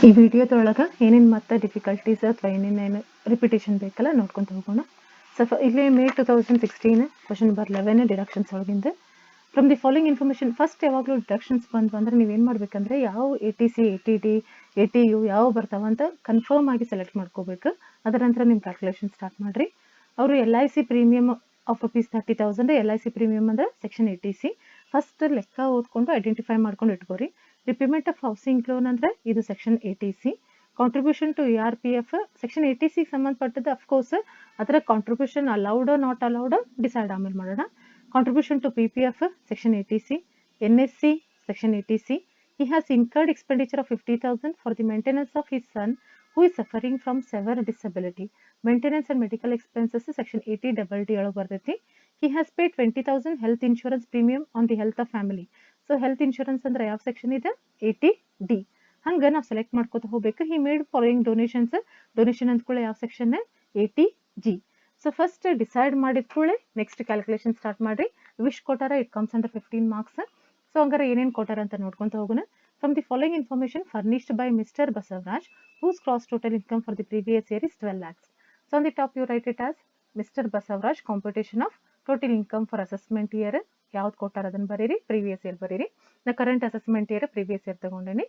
ಈ ವಿಡಿಯೋದೊಳಗೆ ಏನೇನು ಮತ್ತೆ ಡಿಫಿಕಲ್ಟೀಸ್ ಅಥವಾ ಏನೇನೇನು ರಿಪಿಟೇಷನ್ ಬೇಕಲ್ಲ ನೋಡ್ಕೊಂತ ಹೋಗೋಣ. ಸೊ ಇಲ್ಲಿ ಮೇ 2016 ಕ್ವಶನ್ ನಂಬರ್ 11 ಡಿಡಕ್ಷನ್ಸ್ ಒಳಗಿಂದ from the following information. First ಯಾವಾಗಲೂ ಡಿಡಕ್ಷನ್ಸ್ ಬಂತು ಅಂದ್ರೆ ನೀವೇನು ಮಾಡಬೇಕಂದ್ರೆ ಯಾವ ATC ATD ATU ಯಾವ ಬರ್ತಾವಂತ ಕನ್ಫರ್ಮ್ ಆಗಿ ಸೆಲೆಕ್ಟ್ ಮಾಡ್ಕೋಬೇಕು. ಅದರ ನಂತರ ನಿಮ್ಮ ಕ್ಯಾಲ್ಕುಲೇಷನ್ ಸ್ಟಾರ್ಟ್ ಮಾಡಿರಿ. ಅವರು LIC premium of ₹30,000 LIC premium ಅಂದ್ರೆ ಸೆಕ್ಷನ್ ATC ಫಸ್ಟ್ ಲೆಕ್ಕ ಓದ್ಕೊಂಡು ಐಡೆಂಟಿಫೈ ಮಾಡ್ಕೊಂಡು ಇಟ್ಕೋರಿ. ರಿಪೇಮೆಂಟ್ ಆಫ್ ಹೌಸಿಂಗ್ ಲೋನ್ ಅಂದ್ರೆ ಇದು section ATC. Contribution to ERPF section ATC ಸಂಬಂಧಪಟ್ಟದ್ದು. ಅಫ್ಕೋರ್ಸ್ ಅದರ contribution allowed not allowed decide ಆಮೇಲೆ ಮಾಡೋಣ. Contribution to PPF section ATC. NSC section ATC. He has incurred expenditure of 50,000 for the maintenance of his son who is suffering from severe disability. Maintenance and medical expenses section 80DD ಒಳಗೆ ಬರ್ತೈತಿ. He has paid 20,000 health insurance premium on the health of family. So health insurance ಅಂದ್ರೆ ಯಾವ section ಇದೆ? 80D. ಹಂಗೆ ನಾವು select ಮಾಡ್ಕೋತ ಹೋಗ್ಬೇಕು. He made following donations. Donation ಅಂದ್ಕೊಳ್ಳಿ ಯಾವ section? 80G. So first decide ಮಾಡಿದ ಕೂಡಲೇ ನೆಕ್ಸ್ಟ್ ಕ್ಯಾಲ್ಕುಲೇಷನ್ ಸ್ಟಾರ್ಟ್ ಮಾಡ್ರಿ. ವಿಶ್ ಕೊಟ್ಟಾರ it comes under 15 marks. So ಹಂಗಾರೆ ಏನೇನು ಕೊಟ್ಟಾರ ಅಂತ ನೋಡ್ಕೊಂತ ಹೋಗೋಣ. From the following information furnished by mister Basavaraj whose gross total income for the previous year is 12 lakhs. So on the top you write it as Mr. Basavaraj computation of total income for assessment year. ಯಾವ್ದು ಕೊಟ್ಟಾರ ಅದನ್ನು ಬರೀರಿ, previous year ಬರೀರಿ. ನಾ current assessment year previous year ತಗೊಂಡೇನಿ.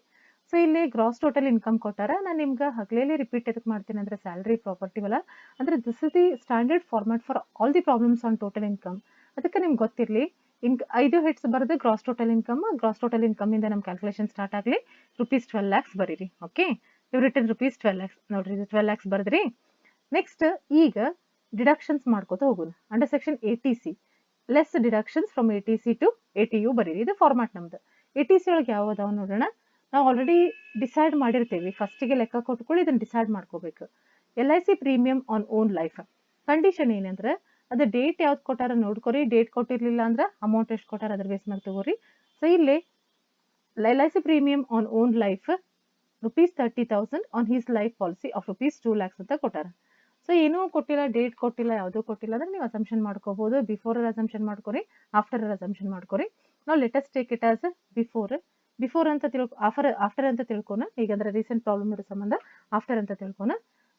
So ಇಲ್ಲಿ gross total income ಕೊಟ್ಟಾರ. ನಾನು ನಿಮ್ಗೆ ಹಗಲೇಲಿ ರಿಪೀಟ್ ಎದಕ್ಕೆ ಮಾಡ್ತೀನಿ ಅಂದ್ರೆ ಸ್ಯಾಲ್ರಿ ಪ್ರಾಪರ್ಟಿ ವಲ್ಲ ಅಂದ್ರೆ this is the standard format for all the problems on total income. ಅದಕ್ಕೆ ನಿಮ್ಗೆ ಗೊತ್ತಿರಲಿ. 5 ಹೆಡ್ಸ್ ಬರೆದು gross total income. Gross total income ಇಂದ ನಮ್ಮ ಕ್ಯಾಲ್ಕುಲೇಷನ್ ಸ್ಟಾರ್ಟ್ ಆಗಲಿ. ₹12 lakhs ಬರೀರಿ. ಓಕೆ, ಇವ್ ರಿಟರ್ನ್ ₹12 lakhs ನೋಡ್ರಿ. ಇದು 12 lakhs ಬರ್ದ್ರಿ. ನೆಕ್ಸ್ಟ್ ಈಗ ಡಿಡಕ್ಷನ್ಸ್ ಮಾಡ್ಕೋತ ಹೋಗೋಣ. Under section ATC less deductions from ATC to ATU ಬರೀರಿ. ಇದು ಫಾರ್ಮ್ಯಾಟ್ ನಮ್ದು. ATC ಒಳಗೆ ಯಾವ ಅದಾವ ನೋಡೋಣ. ನಾವು ಆಲ್ರೆಡಿ ಡಿಸೈಡ್ ಮಾಡಿರ್ತೀವಿ. ಫಸ್ಟಿಗೆ ಲೆಕ್ಕ ಕೊಟ್ಕೊಳ್ಳಿ ಇದನ್ನು ಡಿಸೈಡ್ ಮಾಡ್ಕೋಬೇಕು. LIC premium on own life condition ಏನಂದ್ರೆ ಅದು ಡೇಟ್ ಯಾವ್ದು ಕೊಟ್ಟಾರ ನೋಡ್ಕೊರಿ. ಡೇಟ್ ಕೊಟ್ಟಿರ್ಲಿಲ್ಲ ಅಂದ್ರೆ ಅಮೌಂಟ್ ಎಷ್ಟು ಕೊಟ್ಟಾರ ಅದ್ರ ಬೇಸ್ ಮೇಲೆ ತಗೋರಿ. ಸೊ ಇಲ್ಲಿ LIC premium on own life ₹30,000 on his life policy of ₹2 lakhs ಅಂತ ಕೊಟ್ಟಾರ. ಸೊ ಏನೂ ಕೊಟ್ಟಿಲ್ಲ, ಡೇಟ್ ಕೊಟ್ಟಿಲ್ಲ, ಯಾವುದೂ ಕೊಟ್ಟಿಲ್ಲ ಅಂದ್ರೆ ನೀವು ಅಸಂಪ್ಷನ್ ಮಾಡ್ಕೋಬಹುದು. ಬಿಫೋರ್ ಅಸಂಪ್ಷನ್ ಮಾಡ್ಕೊರಿ, ಆಫ್ಟರ್ ಅಸಂಪ್ಷನ್ ಮಾಡ್ಕೊರಿ. ನಾವು let us take it as before ಅಂತ ಆಫ್ಟರ್ ಅಂತ ತಿಳ್ಕೊನ. ಈಗಂದ್ರೆ ರೀಸೆಂಟ್ ಪ್ರಾಬ್ಲಮ್ ಇರೋ ಸಂಬಂಧ ಆಫ್ಟರ್ ಅಂತ ತಿಳ್ಕೊನ.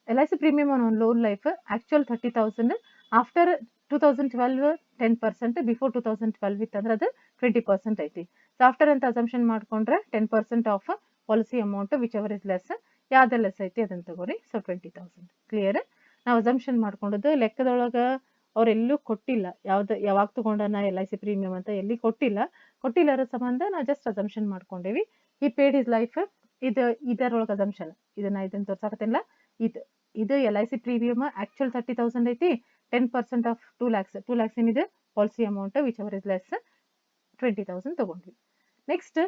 LIC premium on loan life actual 30,000 after 2012 10%, before 2012 ಇತ್ತಂದ್ರೆ ಅದು 20% ಐತಿ. ಸೊ ಆಫ್ಟರ್ ಅಂತ ಅಸಂಪ್ಷನ್ ಮಾಡ್ಕೊಂಡ್ರೆ 10% of policy amount whichever is less. ಯಾವ್ದು ಲೆಸ್ ಐತಿ ಅದನ್ನ ತಗೋರಿ. So 20,000 clear. ನಾವು ಅಸಂಪ್ಷನ್ ಮಾಡ್ಕೊಂಡದ್ದು ಲೆಕ್ಕದೊಳಗೆ ಅವರೆಲ್ಲೂ ಕೊಟ್ಟಿಲ್ಲ. ಯಾವಾಗ ತಗೊಂಡನ LIC ಪ್ರೀಮಿಯಂ ಅಂತ ಎಲ್ಲಿ ಕೊಟ್ಟಿಲ್ಲರ ಸಂಬಂಧ ನಾವು ಜಸ್ಟ್ ಅಸಂಪ್ಷನ್ ಮಾಡ್ಕೊಂಡೇವಿ. ಈ ಪೇಡ್ ಇಸ್ ಲೈಫ್ ಇದರೊಳಗೆ ಅಸಂಪ್ಷನ್ ಇದನ್ನ ತೋರ್ಸಾಕತ್ತಿಲ್ಲ. ಇದು LIC ಪ್ರೀಮಿಯಮ್ ಆಕ್ಚುಯಲ್ 30,000 ಐತಿ. 10% ಆಫ್ 2 lakhs. 2 lakhs ಏನಿದೆ policy amount whichever is less 20,000 ತಗೊಂಡ್ವಿ. Next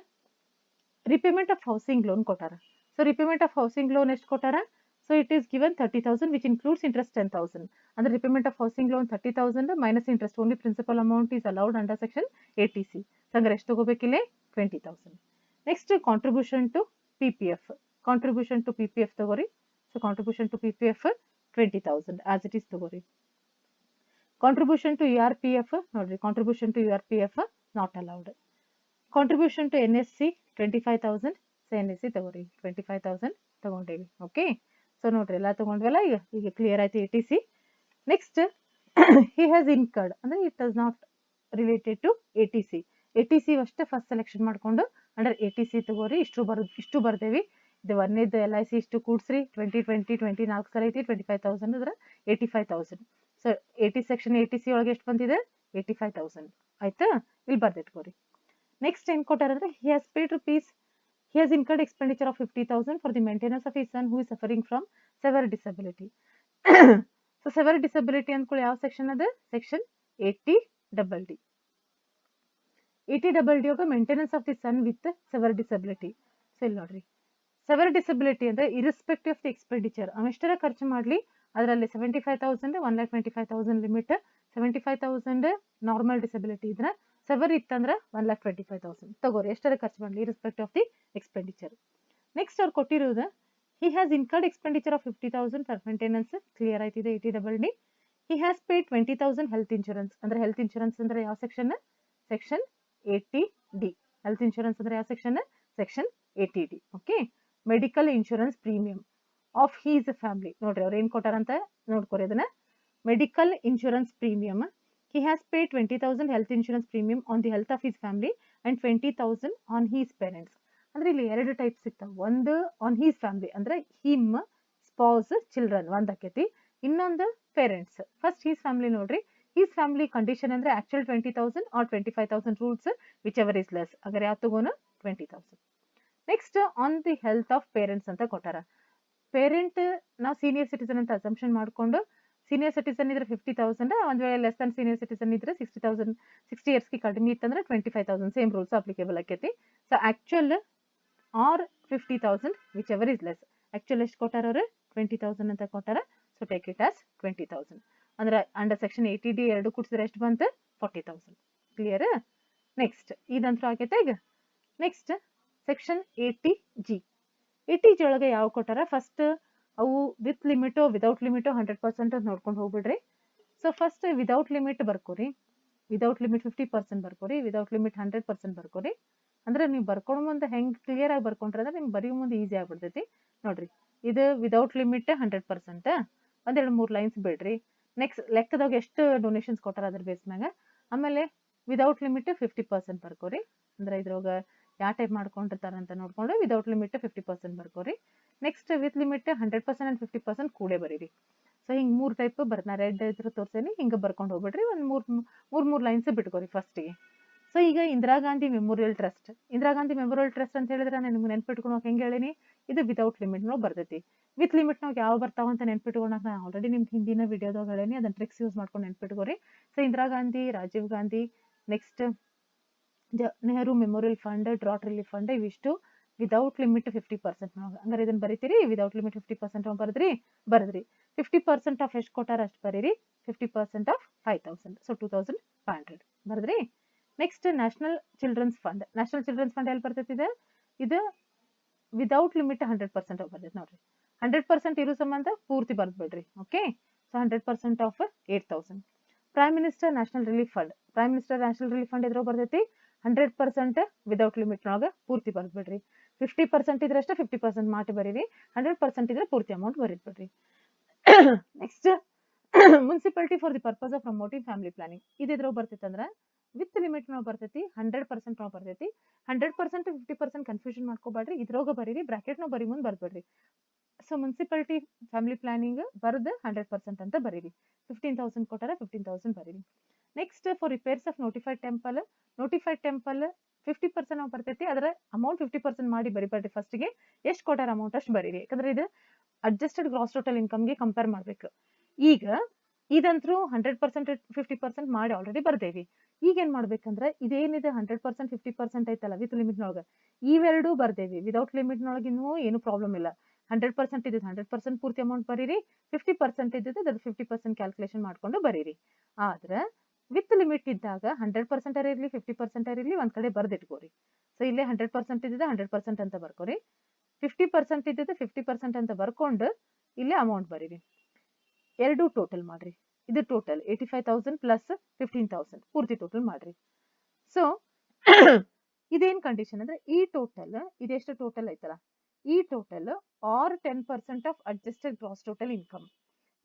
repayment of housing loan ಕೊಟ್ಟಾರ. So repayment of housing loan ಎಷ್ಟು ಕೊಟ್ಟಾರ? So it is given 30,000 which includes interest 10,000. And the repayment of housing loan 30,000 minus interest. Only principal amount is allowed under section ATC. So hangare ಎಷ್ಟು ತಗೋಬೇಕಿಲ್ಲ? 20,000. Next contribution to PPF. Contribution to PPF ತಗೋರಿ. So contribution to PPF 20,000 as it is ತಗೋರಿ. Contribution to ERPF ನೋಡ್ರಿ. Contribution to ERPF not allowed. Contribution to NSC 25,000. So NSC ತಗೋರಿ. 25,000 ತಗೊಂಡೇವಿ. Okay, so ನೋಡ್ರಿ ಎಲ್ಲ ತಗೊಂಡ್ವಲ್ಲ. ಈಗ clear ಆಯ್ತು ATC. Next he has incurred ಅಂದ್ರೆ it does not related to ATC. ATC ಅಷ್ಟೇ first selection ಮಾಡ್ಕೊಂಡು ಅಂಡರ್ ATC ತಗೋರಿ. ಇಷ್ಟು ಬರ್ದೇವಿ. ಇದು ಒಂದೇದು LIC ಇಷ್ಟು ಕೂಡ್ಸ್ರಿ. 2020 24 ಸಲ ಐತಿ. 25,000 ಅಂದ್ರೆ 85,000. ಸೊ 80 ಸೆಕ್ಷನ್ ATC ಒಳಗೆ ಎಷ್ಟು ಬಂದಿದೆ? 85,000 ಆಯ್ತಾ. ಇಲ್ಲಿ ಬರ್ದಿಟ್ಕೋರಿ. ನೆಕ್ಸ್ಟ್ ಏನ್ ಕೊಟ್ಟಾರ ಅಂದ್ರೆ he has incurred expenditure of 50,000 for the maintenance of his son who is suffering from severe disability. So severe disability ಅಂದ್ಕೊಳ್ಳಿ ಯಾವ ಸೆಕ್ಷನ್ ಅದು? Section 80DD. 80DD ಒಳಗೆ maintenance of the son with severe disability. So ಇಲ್ಲಿ ನೋಡ್ರಿ, severe disability ಅಂದ್ರೆ irrespective of the expenditure ಅವೆಷ್ಟರ ಖರ್ಚು ಮಾಡಲಿ ಅದರಲ್ಲಿ 75,000 1,25,000 ಲಿಮಿಟ್. 75,000 ನಾರ್ಮಲ್ ಡಿಸಬಿಲಿಟಿ ಇದ್ರೆ, ಸೆವರ್ ಇತ್ತಂದ್ರೆ 1,25,000 ತಗೋರಿ. ಎಷ್ಟರ ಖರ್ಚು ಮಾಡಲಿ ಇರಿಸ್ಪೆಕ್ಟಿವ್ ಆಫ್ ದಿ ಎಕ್ಸ್ಪೆಂಡಿಚರ್. ನೆಕ್ಸ್ಟ್ ಅವ್ರು ಕೊಟ್ಟಿರೋದು he has incurred expenditure of 50,000 for maintenance. Clear ಆಯ್ತಿದೆ 80DD. he has paid 20,000 health insurance. ಅಂದ್ರೆ ಹೆಲ್ತ್ ಇನ್ಶೂರೆನ್ಸ್ ಅಂದ್ರೆ ಯಾವ section? Section 80D. Health insurance ಅಂದ್ರೆ ಯಾವ section? Section 80D. Okay, medical insurance premium of his family. ನೋಡ್ರಿ ಅವ್ರು ಏನು ಕೊಟ್ಟಾರಂತ ನೋಡ್ಕೊರಿ ಅದನ್ನ. Medical insurance premium, he has paid 20,000 health insurance premium on the health of his family and 20,000 on his parents. ಅಂದ್ರೆ ಇಲ್ಲಿ ಎರಡು ಟೈಪ್ ಸಿಗ್ತಾವ. ಒಂದು ಆನ್ ಹೀಸ್ ಫ್ಯಾಮಿಲಿ ಅಂದ್ರೆ ಹಿಮ್, ಸ್ಪೌಸ್, ಚಿಲ್ಡ್ರನ್ ಒಂದ್ ಆಕೈತಿ. ಇನ್ನೊಂದು ಪೇರೆಂಟ್ಸ್. ಫಸ್ಟ್ ಹೀಸ್ ಫ್ಯಾಮಿಲಿ ನೋಡ್ರಿ. ಹೀಸ್ ಫ್ಯಾಮಿಲಿ ಕಂಡೀಷನ್ ಅಂದ್ರೆ actual 20,000 or 25,000 rules whichever is less. ಅಗರ್ ಯಾವ ತಗೋನು 20,000. Next on the health of parents ಅಂತ ಕೊಟ್ಟಾರ. ಪೇರೆಂಟ್ ನಾವು ಸೀನಿಯರ್ ಸಿಟಿಸನ್ ಅಂತ ಅಸಂಪ್ಷನ್ ಮಾಡ್ಕೊಂಡು, ಸೀನಿಯರ್ ಸಿಟಿಸನ್ ಇದ್ರೆ 50,000, ಒಂದ್ ವೇಳೆ ಲೆಸ್ ದನ್ ಸೀನಿಯರ್ ಸಿಟಿಸನ್ ಇದ್ರೆ 60,000, 60 ಇಯರ್ಸ್ಗೆ ಕಡಿಮೆ ಇತ್ತಂದ್ರೆ 25,000 ಸೇಮ್ ರೂಲ್ಸ್ ಅಪ್ಲಿಕೇಬಲ್ ಆಕೈತಿ. So actual or 50,000 whichever is less. Actual ಎಷ್ಟು ಕೊಟ್ಟಾರ ಅವರು 20,000 ಅಂತ ಕೊಟ್ಟಾರ. So take it as 20,000. ಅಂದ್ರೆ ಅಂಡರ್ ಸೆಕ್ಷನ್ 80D ಎರಡು ಕೂಡಿಸಿದ್ರೆ ಎಷ್ಟು ಬಂತು 40,000. ಕ್ಲಿಯರ್? ನೆಕ್ಸ್ಟ್ ಇದಂತೂ ಆಗೈತೆ. ಈಗ ನೆಕ್ಸ್ಟ್ ಸೆಕ್ಷನ್ 80G. 80G ಒಳಗೆ ಯಾವ ಕೊಟ್ಟಾರ? ಫಸ್ಟ್ ಅವು ವಿತ್ ಲಿಮಿಟೋ ವಿದೌಟ್ ಲಿಮಿಟೋ 100% ಅಂತ ನೋಡ್ಕೊಂಡು ಹೋಗ್ಬಿಡ್ರಿ. ಸೊ ಫಸ್ಟ್ ವಿದೌಟ್ ಲಿಮಿಟ್ ಬರ್ಕೋರಿ. ವಿದೌಟ್ ಲಿಮಿಟ್ 50% ಬರ್ಕೋರಿ. ವಿದೌಟ್ ಲಿಮಿಟ್ 100% ಬರ್ಕೋರಿ. ಅಂದ್ರೆ ನೀವು ಬರ್ಕೊಂಡು ಮುಂದೆ ಹೆಂಗ್ ಕ್ಲಿಯರ್ ಆಗಿ ಬರ್ಕೊಂಡ್ರೆ ಅಂದ್ರೆ ನಿಮ್ಗೆ ಬರೆಯೋ ಮುಂದೆ ಈಸಿ ಆಗ್ಬಿಡ್ತೈತಿ. ನೋಡ್ರಿ, ಇದು ವಿದೌಟ್ ಲಿಮಿಟ್ 100%. ಒಂದೆರಡು 3 ಲೈನ್ಸ್ ಬಿಡ್ರಿ. ನೆಕ್ಸ್ಟ್ ಲೆಕ್ಕದಾಗ ಎಷ್ಟು ಡೊನೇಷನ್ಸ್ ಕೊಟ್ಟಾರ ಅದ್ರ ಬೇಸ್ ಮ್ಯಾಗ. ಆಮೇಲೆ ವಿದೌಟ್ ಲಿಮಿಟ್ 50% ಬರ್ಕೋರಿ. ಅಂದ್ರೆ ಇದ್ರೊಳಗ ಯಾವ ಟೈಪ್ ಮಾಡ್ಕೊಂಡಿರ್ತಾರ ಅಂತ ನೋಡ್ಕೊಂಡು ವಿದೌಟ್ ಲಿಮಿಟ್ 50% ಬರ್ಕೋರಿ. ನೆಕ್ಸ್ಟ್ ವಿತ್ ಲಿಮಿಟ್ 100% ಅಂಡ್ 50% ಕೂಡೇ ಬರೀರಿ. ಸೊ ಹಿಂಗೆ 3 ಟೈಪ್ ನಾ ರೆಡ್ ಇದ್ರ ತೋರ್ಸೇನಿ, ಹಿಂಗೆ ಬರ್ಕೊಂಡು ಹೋಗ್ಬಿಡ್ರಿ. ಒಂದು ಮೂರ್ ಲೈನ್ಸ್ ಬಿಟ್ಕೋರಿ ಫಸ್ಟಿಗೆ. ಸೊ ಈಗ Indira Gandhi memorial trust. Indira Gandhi memorial trust ಅಂತ ಹೇಳಿದ್ರೆ ನಾನು ನಿಮ್ಗೆ ನೆನ್ಪಿಟ್ಕೊಳಕ್ ಹೆಂಗೆ ಹೇಳಿನಿ, ಇದು ವಿದೌಟ್ ಲಿಮಿಟ್ ನಾವು ಬರ್ತೈತಿ. ವಿತ್ ಲಿಮಿಟ್ ನಾವು ಯಾವ ಬರ್ತಾವ ಅಂತ ನೆನ್ಪಿಟ್ಕೊಳಕ್ ನಾನು ಆಲ್ರೆಡಿ ನಿಮ್ಗೆ ಹಿಂದಿನ ವಿಡಿಯೋದಾಗ ಹೇಳೇನಿ, ಅದನ್ನ ಟ್ರಿಕ್ಸ್ ಯೂಸ್ ಮಾಡ್ಕೊಂಡು ನೆನ್ಪಿಟ್ಕೋರಿ. So Indira Gandhi, Rajiv Gandhi, next Nehru memorial fund, drought relief fund, ಇವಿಷ್ಟು ವಿದೌಟ್ ಲಿಮಿಟ್ 50% ನಾವು. ಹಂಗಾರೆ ಇದನ್ನ ಬರೀತೀರಿ. ವಿದೌಟ್ ಲಿಮಿಟ್ 50% ಬರದ್ರಿ. 50% ಆಫ್ ಎಷ್ಟು ಕೊಟ್ಟಾರ ಅಷ್ಟು ಬರೀರಿ. 50% ಆಫ್ 5,000. ಸೊ 2,500 ಬರದ್ರಿ. Next national children's fund. National children's fund ಎಲ್ಲಿ ಬರ್ತೈತಿ? ಇದು ವಿದೌಟ್ ಲಿಮಿಟ್ 100% ಬರ್ತೈತಿ. ನೋಡ್ರಿ, 100% ಇರೋ ಸಂಬಂಧ ಪೂರ್ತಿ ಬರ್ದ್ಬಿಡ್ರಿ. Okay. So 100% of 8,000. Prime minister national relief fund. Prime minister national relief fund ಇದ್ರಾಗ ಬರ್ತೈತಿ 100% ವಿದೌಟ್ ಲಿಮಿಟ್ ನಾಗ ಪೂರ್ತಿ ಬರ್ದ್ಬಿಡ್ರಿ. 50% ಇದ್ರೆ ಅಷ್ಟೇ 50% ಮಾಡಿ ಬರೀರಿ. 100% ಇದ್ರೆ ಪೂರ್ತಿ ಅಮೌಂಟ್ ಬರೀದ್ಬಿಡ್ರಿ. Next municipality for the purpose of promoting family planning. ಇದ್ರಾಗ ಬರ್ತೈತಿ ಅಂದ್ರೆ ವಿತ್ ಲಿಮಿಟ್ ನಾವು ಬರ್ತೈತಿ. 100% ನಾವು ಬರ್ತೈತಿ. 100% 50% ಕನ್ಫ್ಯೂಷನ್ ಮಾಡ್ಕೋಬೇಡ್ರಿ. ಇದ್ರಾಗ ಬರೀರಿ. ಬ್ರಾಕೆಟ್ ನಾವು ಬರೀ ಮುಂದೆ ಬರ್ಬೇಡ್ರಿ. ಸೊ ಮುನ್ಸಿಪಾಲಿಟಿ ಫ್ಯಾಮಿಲಿ ಪ್ಲಾನಿಂಗ್ ಬರೆದು 100% ಅಂತ ಬರೀರಿ. 15,000 ಕೊಟ್ಟಾರ, 15,000 ಬರೀರಿ. Next for repairs of notified temple. Notified temple 50% ನಾವು ಬರ್ತೈತಿ. ಅದರ ಅಮೌಂಟ್ 50% ಮಾಡಿ ಬರಿಬೇಡ್ರಿ. ಫಸ್ಟ್ಗೆ ಎಷ್ಟು ಕೊಟ್ಟಾರ ಅಮೌಂಟ್ ಅಷ್ಟು ಬರೀರಿ. ಯಾಕಂದ್ರೆ ಇದು ಅಡ್ಜಸ್ಟೆಡ್ ಗ್ರಾಸ್ ಟೋಟಲ್ ಇನ್ಕಮ್ಗೆ ಕಂಪೇರ್ ಮಾಡ್ಬೇಕು. ಈಗ ಇದಂತರೂ 100% 50% ಮಾಡಿ ಆಲ್ರೆಡಿ ಬರ್ದೇವಿ. ಈಗ ಏನ್ ಮಾಡ್ಬೇಕಂದ್ರೆ ಇದೇನಿದೆ 100% 50% ಐತಲ್ಲ ವಿತ್ ಲಿಮಿಟ್ ನೊಳಗೆ, ಇವೆರಡೂ ಬರ್ದೇವಿ. ವಿದೌಟ್ ಲಿಮಿಟ್ ನೊಳಗಿನೂ ಏನು ಪ್ರಾಬ್ಲಮ್ ಇಲ್ಲ. 100% ಇದ್ದು 100% ಪೂರ್ತಿ ಅಮೌಂಟ್ ಬರೀರಿ. 50% ಇದ್ದದ್ದು ಅದ್ರ 50% ಕ್ಯಾಲ್ಕುಲೇಷನ್ ಮಾಡ್ಕೊಂಡು ಬರೀರಿ. ಆದ್ರೆ ವಿತ್ ಲಿಮಿಟ್ ಇದ್ದಾಗ 100% ಇರಲಿ 50% ಇರಲಿ ಒಂದ್ ಕಡೆ ಬರ್ದಿಟ್ಕೋರಿ. ಸೊ ಇಲ್ಲೇ 100% ಇದ್ದಿದ್ದು 100% ಅಂತ ಬರ್ಕೋರಿ. 50% ಇದ್ದಿದ್ದು 50% ಅಂತ ಬರ್ಕೊಂಡು ಇಲ್ಲೇ ಅಮೌಂಟ್ ಬರೀರಿ. ಎರಡು ಟೋಟಲ್ ಮಾಡ್ರಿ. ಇದು ಟೋಟಲ್ 85,000 ಪ್ಲಸ್ 15,000 ಪೂರ್ತಿ ಟೋಟಲ್ ಮಾಡ್ರಿ. ಸೊ ಇದೇನ್ ಕಂಡೀಷನ್ ಅಂದ್ರೆ ಈ ಟೋಟಲ್ ಇದೆಷ್ಟು ಟೋಟಲ್ ಐತಲ್ಲ, ಈ total or 10% of adjusted gross total income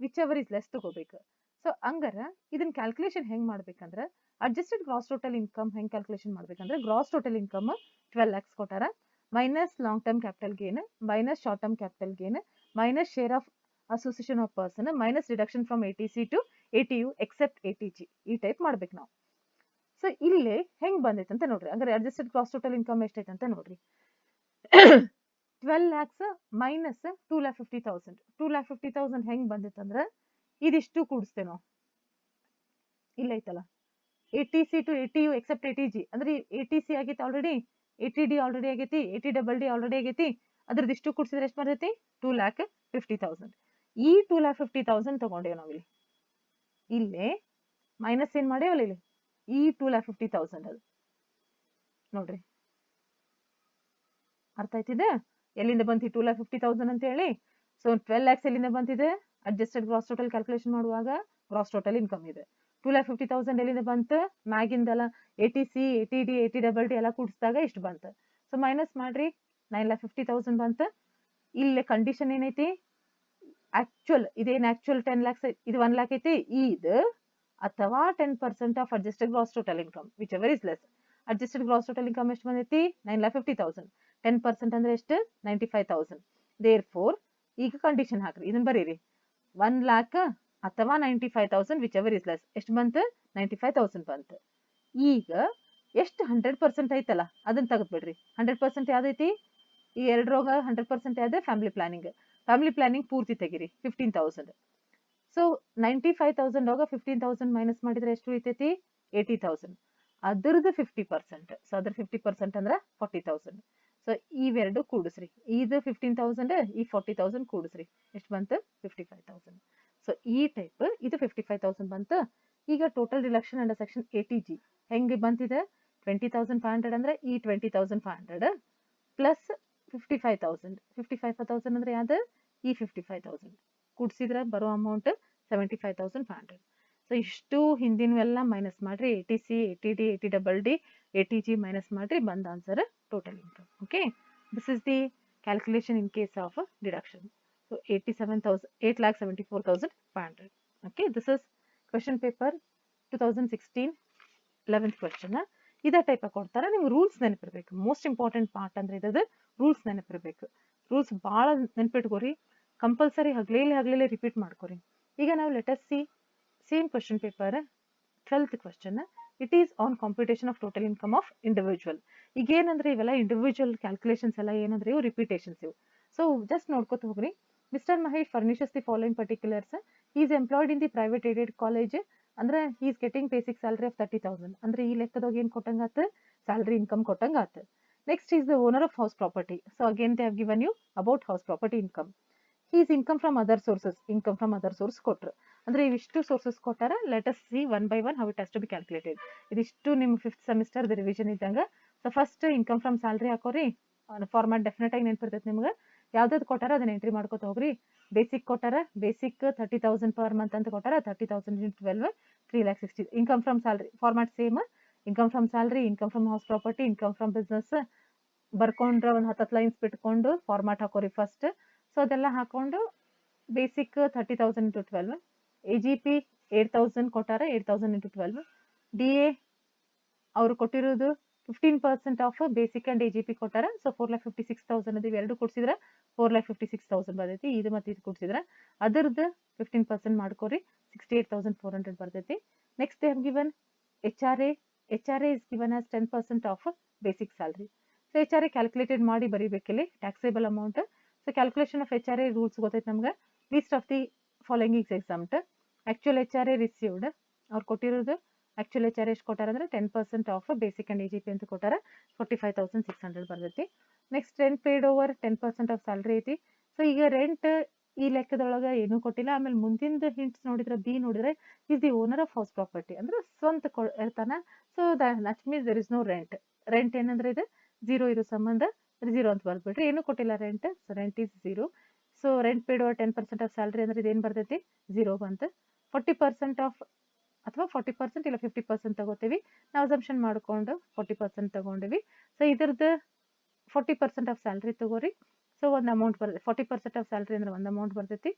whichever is less ತಗೋಬೇಕು. ಸೊ ಹಂಗಾರ ಇದನ್ನ ಕ್ಯಾಲ್ಕುಲೇಷನ್ ಹೆಂಗ್ ಮಾಡ್ಬೇಕಂದ್ರೆ ಅಡ್ಜಸ್ಟೆಡ್ ಗ್ರಾಸ್ ಟೋಟಲ್ ಇನ್ಕಮ್ ಹೆಂಗ್ ಕ್ಯಾಲ್ಕುಲೇಷನ್ ಮಾಡ್ಬೇಕಂದ್ರೆ ಗ್ರಾಸ್ ಟೋಟಲ್ ಇನ್ಕಮ್ 12 lakhs ಕೊಟ್ಟಾರ, minus long term capital gain, minus short term capital gain, minus share of association of person, minus reduction from ATC to ATU except ATG. ಈ type ಮಾಡ್ಬೇಕು ನಾವು. So ಇಲ್ಲಿ ಹೆಂಗ್ ಬಂದೈತೆ ಅಂತ ನೋಡ್ರಿ. ಅಂದ್ರೆ ಅಡ್ಜಸ್ಟೆಡ್ ಗ್ರಾಸ್ ಟೋಟಲ್ ಇನ್ಕಮ್ ಎಷ್ಟೈತೆ ಅಂತ ನೋಡ್ರಿ. 12 lakhs ಮೈನಸ್ 2,50,000. 2,50,000 ಹೆಂಗ್ ಬಂದಿತ್ತು ಅಂದ್ರೆ ಇದಿಷ್ಟು ಕೂಡಿಸ್ತೇವೆ ನಾವು. ಇಲ್ಲ ಐತಲ್ಲ ATC to ATU except ATG ಅಂದ್ರೆ ATC ಆಗೈತಿ ಆಲ್ರೆಡಿ, ATD ಆಲ್ರೆಡಿ ಆಗೈತಿ, ATDD ಆಲ್ರೆಡಿ ಆಗೈತಿ. ಅದ್ರದಿಷ್ಟು ಕೂಡಿಸಿದ್ರೆ ಎಷ್ಟು ಬರ್ತೈತಿ 2,50,000. ಈ 2,50,000 ತಗೊಂಡೇವ್ ನಾವಿಲ್ಲಿ. ಇಲ್ಲೇ ಮೈನಸ್ ಏನ್ ಮಾಡೇವಲ್ಲ ಇಲ್ಲಿ ಈ 2,50,000 ಅದು ನೋಡ್ರಿ. ಅರ್ಥ ಆಯ್ತಿದೆ ಎಲ್ಲಿಂದ ಬಂತಿ 2,50,000 ಅಂತ ಹೇಳಿ. ಸೊ 12 lakhs ಎಲ್ಲಿಂದ ಬಂತಿದೆ? ಅಡ್ಜಸ್ಟೆಡ್ ಗ್ರಾಸ್ ಟೋಟಲ್ ಕ್ಯಾಲ್ಕುಲೇಷನ್ ಮಾಡುವಾಗ ಗ್ರಾಸ್ ಟೋಟಲ್ ಇನ್ಕಮ್ ಇದೆ. 2,50,000 ಎಲ್ಲಿಂದ ಬಂತು? ಮ್ಯಾಗಿಂದೆಲ್ಲ ATC, ATD, ATDD ಎಲ್ಲ ಕೂಡಿಸಿದಾಗ ಇಷ್ಟು ಬಂತು. ಸೊ ಮೈನಸ್ ಮಾಡ್ರಿ 9,50,000 ಬಂತು. ಇಲ್ಲಿ ಕಂಡೀಷನ್ ಏನೈತಿ, ಆಕ್ಚುಯಲ್ ಇದೇನು ಆಕ್ಚುಯಲ್ 10 lakhs ಇದು 1 lakh ಐತಿ, ಇದು ಅಥವಾ 10% of adjusted gross total income whichever is less. Adjusted gross total income ಎಷ್ಟು ಬಂದೈತಿ 9,50,000. 10% ಅಂದ್ರೆ ಎಷ್ಟು 95,000. ದೇರ್ ಫೋರ್ ಈಗ ಕಂಡೀಷನ್ ಹಾಕ್ರಿ, ಇದನ್ನ ಬರೀರಿ 1 lakh ಅಥವಾ 95,000 ವಿಚ್ ಎವರ್ ಇಸ್ ಲೆಸ್. ಎಷ್ಟು ಬಂತು 95,000 ಬಂತು. ಈಗ ಎಷ್ಟು 100% ಐತಲ್ಲ ಅದನ್ನ ತೆಗೆದ್ಬಿಡ್ರಿ. 100% ಯಾವ್ದೈತಿ ಈ ಎರಡರೋಗ 100% ಯಾವ್ದು ಫ್ಯಾಮಿಲಿ ಪ್ಲಾನಿಂಗ್. ಫ್ಯಾಮಿಲಿ ಪ್ಲಾನಿಂಗ್ ಪೂರ್ತಿ ತೆಗಿರಿ 15,000. ಸೊ 95,000 ಒಳಗ 15,000 ಮೈನಸ್ ಮಾಡಿದ್ರೆ ಎಷ್ಟು ಉಳಿತೈತಿ 80,000. ಅದ್ರದ್ದು 50%. ಸೊ ಅದ್ರ 50% ಅಂದ್ರೆ 40,000. ಸೊ ಇವೆರಡು ಕೂಡಿಸ್ರಿ, ಇದು 15,000 ಈ 40,000 ಕೂಡಿಸ್ರಿ, ಎಷ್ಟು ಬಂತು 55,000. ಸೊ ಈ ಟೈಪ್ ಇದು 55,000 ಬಂತು. ಈಗ total reduction under section 80G ಹೆಂಗೆ ಬಂತಿದೆ 20,500 ಅಂದ್ರೆ ಈ 20,500 ಪ್ಲಸ್ 55,000. 55,000 ಅಂದ್ರೆ ಯಾವ್ದು ಈ 55,000 ಕೂಡಿಸಿದ್ರೆ ಬರೋ ಅಮೌಂಟ್ 75,500. ಸೊ ಇಷ್ಟು ಹಿಂದಿನವೆಲ್ಲ ಮೈನಸ್ ಮಾಡ್ರಿ, 80C 80D 80DD 80G minus ಮಾಡ್ರಿ, ಬಂದ answer total income. Okay, this is the calculation in case of deduction. So 8,74,500. Okay, this is question paper 2016 11th question. ಇದೇ ಟೈಪ್ ಕೊಡ್ತಾರೆ, ನಿಮ್ಗೆ ರೂಲ್ಸ್ ನೆನಪಿರ್ಬೇಕು. ಮೋಸ್ಟ್ ಇಂಪಾರ್ಟೆಂಟ್ ಪಾರ್ಟ್ ಅಂದ್ರೆ ಇದ್ದದ್ದು rules ನೆನಪಿರ್ಬೇಕು. Rules ಭಾಳ ನೆನಪಿಟ್ಕೋರಿ, compulsory ಹಗಲೇ repeat ಮಾಡ್ಕೋರಿ. ಈಗ ನಾವು let us see same question paper 12th question. It is on computation of total income of individual. ಈಗ ಏನಂದ್ರೆ ಇವೆಲ್ಲ ಇಂಡಿವಿಜುವಲ್ ಕ್ಯಾಲ್ಕುಲೇಷನ್ಸ್ ಎಲ್ಲ ಏನಂದ್ರೆ ಇವು ರಿಪೀಟೇಷನ್ಸ್ ಇವು. ಸೊ ಜಸ್ಟ್ ನೋಡ್ಕೊತ ಹೋಗ್ರಿ. Mister Mahesh furnishes the following particulars. He is employed in the private aided college ಅಂದ್ರೆ he is getting basic salary of 30,000. ಅಂದ್ರೆ ಈ ಲೆಕ್ಕದಾಗ ಏನ್ ಕೊಟ್ಟಂಗಾತ ಸ್ಯಾಲರಿ ಇನ್ಕಮ್ ಕೊಟ್ಟಂಗಾತ. Next is the owner of house property. So again they have given you about house property income. His income from other sources. Income from other source ಕೊಟ್ರು ಅಂದ್ರೆ ಇವಿಷ್ಟು sources ಕೊಟ್ಟಾರ. Let us see one by one how it has to be calculated. ಇದಿಷ್ಟು ನಿಮ್ಮ 5th semester revision ಇದ್ದಂಗ. So first income from salary ಹಾಕೋರಿ. Format definite ಆಗಿ ನೆನಪಿರ್ತೈತೆ ನಿಮ್ಗೆ. ಯಾವ್ದಾದ್ರು ಕೊಟ್ಟಾರ ಅದನ್ನ ಎಂಟ್ರಿ ಮಾಡ್ಕೋತ ಹೋಗ್ರಿ. ಬೇಸಿಕ್ ಕೊಟ್ಟಾರ, ಬೇಸಿಕ್ 30,000 ಪರ್ ಮಂತ್ ಅಂತ ಕೊಟ್ಟಾರ. 30,000 × 12 3,60,000. Income from salary format same. Income from salary, income from house property, income from business ಬರ್ಕೊಂಡ್ರೆ ಒಂದು 10 ಲೈನ್ಸ್ ಬಿಟ್ಕೊಂಡು ಫಾರ್ಮ್ಯಾಟ್ ಹಾಕೋರಿ ಫಸ್ಟ್. ಸೊ ಅದೆಲ್ಲ ಹಾಕೊಂಡು ಬೇಸಿಕ್ 30,000 × 12, AGP 8,000 ಕೊಟ್ಟಾರ. 8,000 × 12. DA ಅವರು ಕೊಟ್ಟಿರೋದು 15% ಆಫ್ ಬೇಸಿಕ್ ಅಂಡ್ AGP ಕೊಟ್ಟಾರ. ಸೊ 4,56,000 ಅದು ಇವೆರಡು ಕೊಡ್ಸಿದ್ರೆ 4,56,000 ಬರ್ತೈತಿ. ಇದು ಮತ್ತೆ ಇದು ಕೊಡ್ಸಿದ್ರೆ ಅದರದ್ದು 15% ಮಾಡ್ಕೋರಿ, 68,400 ಬರ್ತೈತಿ. Next they have given HRA. HRA is given as 10% of basic salary. So HRA calculated ಮಾಡಿ ಬರೀಬೇಕಿಲ್ಲಿ taxable amount. So calculation of HRA rules ಗೊತ್ತೈತೆ ನಮ್ಗೆ. Least of the following is exempt. Actual HRA received ಅವ್ರು ಕೊಟ್ಟಿರೋದು actual HRA ಎಷ್ಟು ಕೊಟ್ಟಾರ ಅಂದ್ರೆ 10% of basic and AGP ಅಂತ ಕೊಟ್ಟಾರ. 45,600 ಬರ್ತೈತಿ. Next rent paid over 10% of salary ಐತಿ. ಸೊ ಈಗ ರೆಂಟ್ ಈ ಲೆಕ್ಕದೊಳಗೆ ಏನೂ ಕೊಟ್ಟಿಲ್ಲ. ಆಮೇಲೆ ಮುಂದಿನ ಹಿಂಟ್ಸ್ ನೋಡಿದ್ರೆ ಬಿ ನೋಡಿದ್ರೆ is the owner of house property ಅಂದ್ರೆ ಸ್ವಂತ ಇರ್ತಾನ. So that means there is no rent. Rent ಏನಂದ್ರೆ ಇದು 0 ಇರೋ ಸಂಬಂಧ 0 ಅಂತ ಬರ್ಬಿಟ್ರಿ. ಏನೂ ಕೊಟ್ಟಿಲ್ಲ rent. So rent is 0. So rent paid over 10% of salary ಅಂದ್ರೆ ಇದೇನು ಬರ್ತೈತಿ 0 ಬಂತು. 40% ಆಫ್ ಅಥವಾ 40% ಇಲ್ಲ 50% ತಗೋತೀವಿ ನಾವು. ಅಸಂಪ್ಷನ್ ಮಾಡ್ಕೊಂಡು 40% ತಗೊಂಡಿವಿ. ಸೊ ಇದ್ರದ್ದು 40% ಆಫ್ ಸ್ಯಾಲರಿ ತಗೋರಿ. ಸೊ ಒಂದು ಅಮೌಂಟ್ ಬರ್ತೈತಿ. 40% ಆಫ್ ಸ್ಯಾಲರಿ ಅಂದ್ರೆ ಒಂದು ಅಮೌಂಟ್ ಬರ್ತೈತಿ.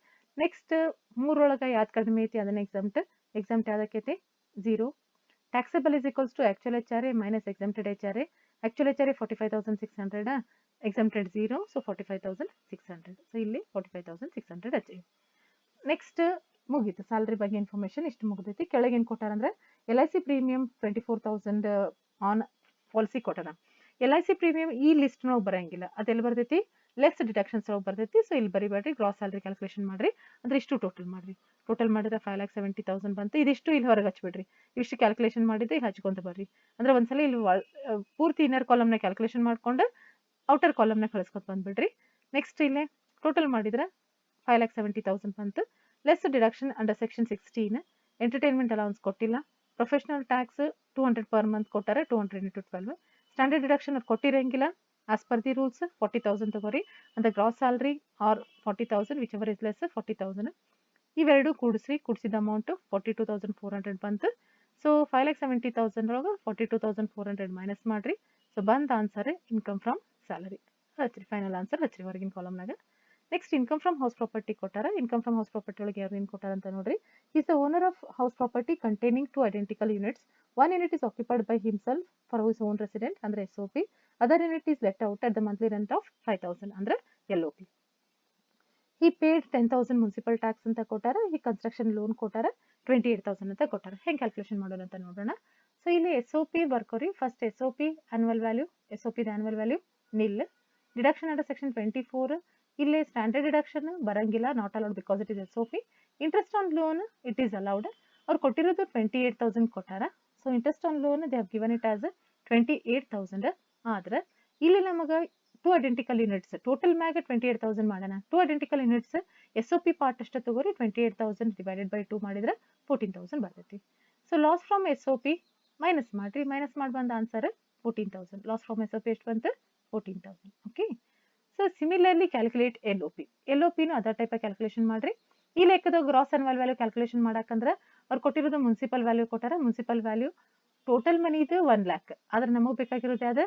ನೆಕ್ಸ್ಟ್ ಮೂರೊಳಗೆ ಯಾವ್ದು ಕಡಿಮೆ ಐತಿ ಅದನ್ನ ಎಕ್ಸಾಮ್ಟ್. ಎಕ್ಸಾಮ್ಟ್ ಯಾವ್ದಕ್ಕೈತಿ 0. Taxable is equals to actual HRA minus exempted HRA. Actual HRA 45,600, exempted 0. So 45,600. So ಇಲ್ಲಿ 45,600 ಹಚ್ಚಿ. ನೆಕ್ಸ್ಟ್ ಮುಗೀತು ಸ್ಯಾಲರಿ ಬಗ್ಗೆ ಇನ್ಫಾರ್ಮೇಶನ್ ಇಷ್ಟು ಮುಗಿದೈತಿ. ಕೆಳಗೆ ಏನು ಕೊಟ್ಟಾರಂದ್ರೆ LIC ಪ್ರೀಮಿಯಂ 24,000 ಆನ್ ಪಾಲಿಸಿ ಕೊಟ್ಟಾರ. LIC ಪ್ರೀಮಿಯಂ ಈ ಲಿಸ್ಟ್ ನಾವು ಬರಂಗಿಲ್ಲ, ಅದೆಲ್ಲಿ ಬರ್ತೈತಿ ಲೆಸ್ ಡಿಡಕ್ಷನ್ಸ್ ಒಳಗೆ ಬರ್ತೈತಿ. ಸೊ ಇಲ್ಲಿ ಬರಿಬೇಡ್ರಿ, ಗ್ರಾಸ್ ಸ್ಯಾಲರಿ ಕ್ಯಾಲ್ಕುಲೇಷನ್ ಮಾಡ್ರಿ. ಅಂದ್ರೆ ಇಷ್ಟು ಟೋಟಲ್ ಮಾಡ್ರಿ. ಟೋಟಲ್ ಮಾಡಿದ್ರೆ 5,70,000 ಬಂತು. ಇದಿಷ್ಟು ಇಲ್ಲಿ ಹೊರಗೆ ಹಚ್ಬಿಡ್ರಿ. ಇಷ್ಟು ಕ್ಯಾಲ್ಕುಲೇಷನ್ ಮಾಡಿದ್ರೆ ಹಚ್ಕೊಂತ ಬರ್ರಿ. ಅಂದ್ರೆ ಒಂದ್ಸಲ ಇಲ್ಲಿ ಪೂರ್ತಿ ಇನ್ನರ್ ಕಾಲಮ್ನ ಕ್ಯಾಲ್ಕುಲೇಷನ್ ಮಾಡ್ಕೊಂಡು ಔಟರ್ ಕಾಲಮ್ನ ಕಳಿಸ್ಕೊತ ಬಂದ್ಬಿಡ್ರಿ. ನೆಕ್ಸ್ಟ್ ಇಲ್ಲಿ ಟೋಟಲ್ ಮಾಡಿದ್ರೆ 5,70,000 ಬಂತು. Less deduction under section 16. Entertainment allowance ಕೊಟ್ಟಿಲ್ಲ. ಪ್ರೊಫೆಷನಲ್ ಟ್ಯಾಕ್ಸ್ 200 ಪರ್ ಮಂತ್ ಕೊಟ್ಟಾರೆ. 200 × 12. ಸ್ಟ್ಯಾಂಡರ್ಡ್ ಡಿಡಕ್ಷನ್ ಅದು ಕೊಟ್ಟಿರಂಗಿಲ್ಲ. ಆಸ್ ಪರ್ ದಿ ರೂಲ್ಸ್ 40,000 ತಗೋರಿ. ಅಂದ್ರೆ gross salary or 40,000 whichever is less 40,000. ಇವೆರಡು ಕೂಡಿಸ್ರಿ. ಕೂಡಿಸಿದ ಅಮೌಂಟ್ 42,400 ಬಂತು. ಸೊ 5,70,000 ಒಳಗೆ 42,400 ಮೈನಸ್ ಮಾಡ್ರಿ. ಸೊ ಬಂದ ಆನ್ಸರ್ ಇನ್ಕಮ್ ಫ್ರಮ್ ಸ್ಯಾಲರಿ ಹಚ್ರಿ. ಫೈನಲ್ ಆನ್ಸರ್ ಹಚ್ರಿ ಹೊರಗಿನ ಕಾಲಮ್ನಾಗ. Next income from house property ಕೊಟ್ಟಾರ. ಇನ್ಕಮ್ ಫ್ರಮ್ ಹೌಸ್ ಪ್ರಾಪರ್ಟಿ ಒಳಗೆ ಯಾರು ಏನು ಕೊಟ್ಟಾರ ಅಂತ ನೋಡ್ರಿ. Is the owner of house property containing 2 identical units. One unit is occupied by himself for his own resident ಅಂದ್ರೆ SOP. Other unit is let out at the monthly rent of 5,000 ಅಂದ್ರೆ LOP. He paid 10,000 municipal tax ಅಂತ ಕೊಟ್ಟಾರ. ಈ construction loan ಕೊಟ್ಟಾರ 28,000 ಅಂತ ಕೊಟ್ಟಾರ. ಹೆಂಗೆ calculation ಮಾಡೋಣ ಅಂತ ನೋಡೋಣ. ಸೊ ಇಲ್ಲಿ SOP ಬರ್ಕೋರಿ. First SOP annual value, SOP the annual value nil. Deduction under section 24 ಇಲ್ಲಿ ಸ್ಟ್ಯಾಂಡರ್ಡ್ ಡಿಡಕ್ಷನ್ ಬರಂಗಿಲ್ಲ, not allowed because it is SOP. Interest on loan it is allowed. ಅವ್ರು ಕೊಟ್ಟಿರೋದು 28,000 ಕೊಟ್ಟಾರ. So interest on loan they have given it as 28,000. ಆದ್ರೆ ಇಲ್ಲಿ ನಮಗೆ 2 identical units total ಮ್ಯಾಗ 28,000 ಮಾಡೋಣ. 2 identical units SOP ಪಾರ್ಟ್ ಅಷ್ಟೇ ತಗೋರಿ. 28,000 ಡಿವೈಡೆಡ್ ಬೈ 2 ಮಾಡಿದ್ರೆ 14,000 ಬರ್ತೈತಿ. So loss from SOP minus ಮಾಡ್ರಿ. ಮೈನಸ್ ಮಾಡಿ ಬಂದ ಆನ್ಸರ್ 14,000. ಲಾಸ್ ಫ್ರಮ್ SOP ಎಷ್ಟು ಬಂತು? 14,000. Okay. So similarly calculate LOP. LOPನು ಅದರ್ ಟೈಪ್ ಕ್ಯಾಲ್ಕುಲೇಷನ್ ಮಾಡ್ರಿ. ಈ ಲೆಕ್ಕದ ಗ್ರಾಸ್ ಆನ್ಯುವಲ್ ವ್ಯಾಲ್ಯೂ ಕ್ಯಾಲ್ಕುಲೇಷನ್ ಮಾಡಕಂದ್ರೆ ಅವ್ರು ಕೊಟ್ಟಿರೋದು ಮುನ್ಸಿಪಲ್ ವ್ಯಾಲ್ಯೂ ಕೊಟ್ಟಾರ. ಮುನ್ಸಿಪಲ್ ವ್ಯಾಲ್ಯೂ ಟೋಟಲ್ ಮನಿ ಇದು 1 lakh. ಆದ್ರೆ ನಮಗೆ ಬೇಕಾಗಿರೋದು ಯಾವ್ದು?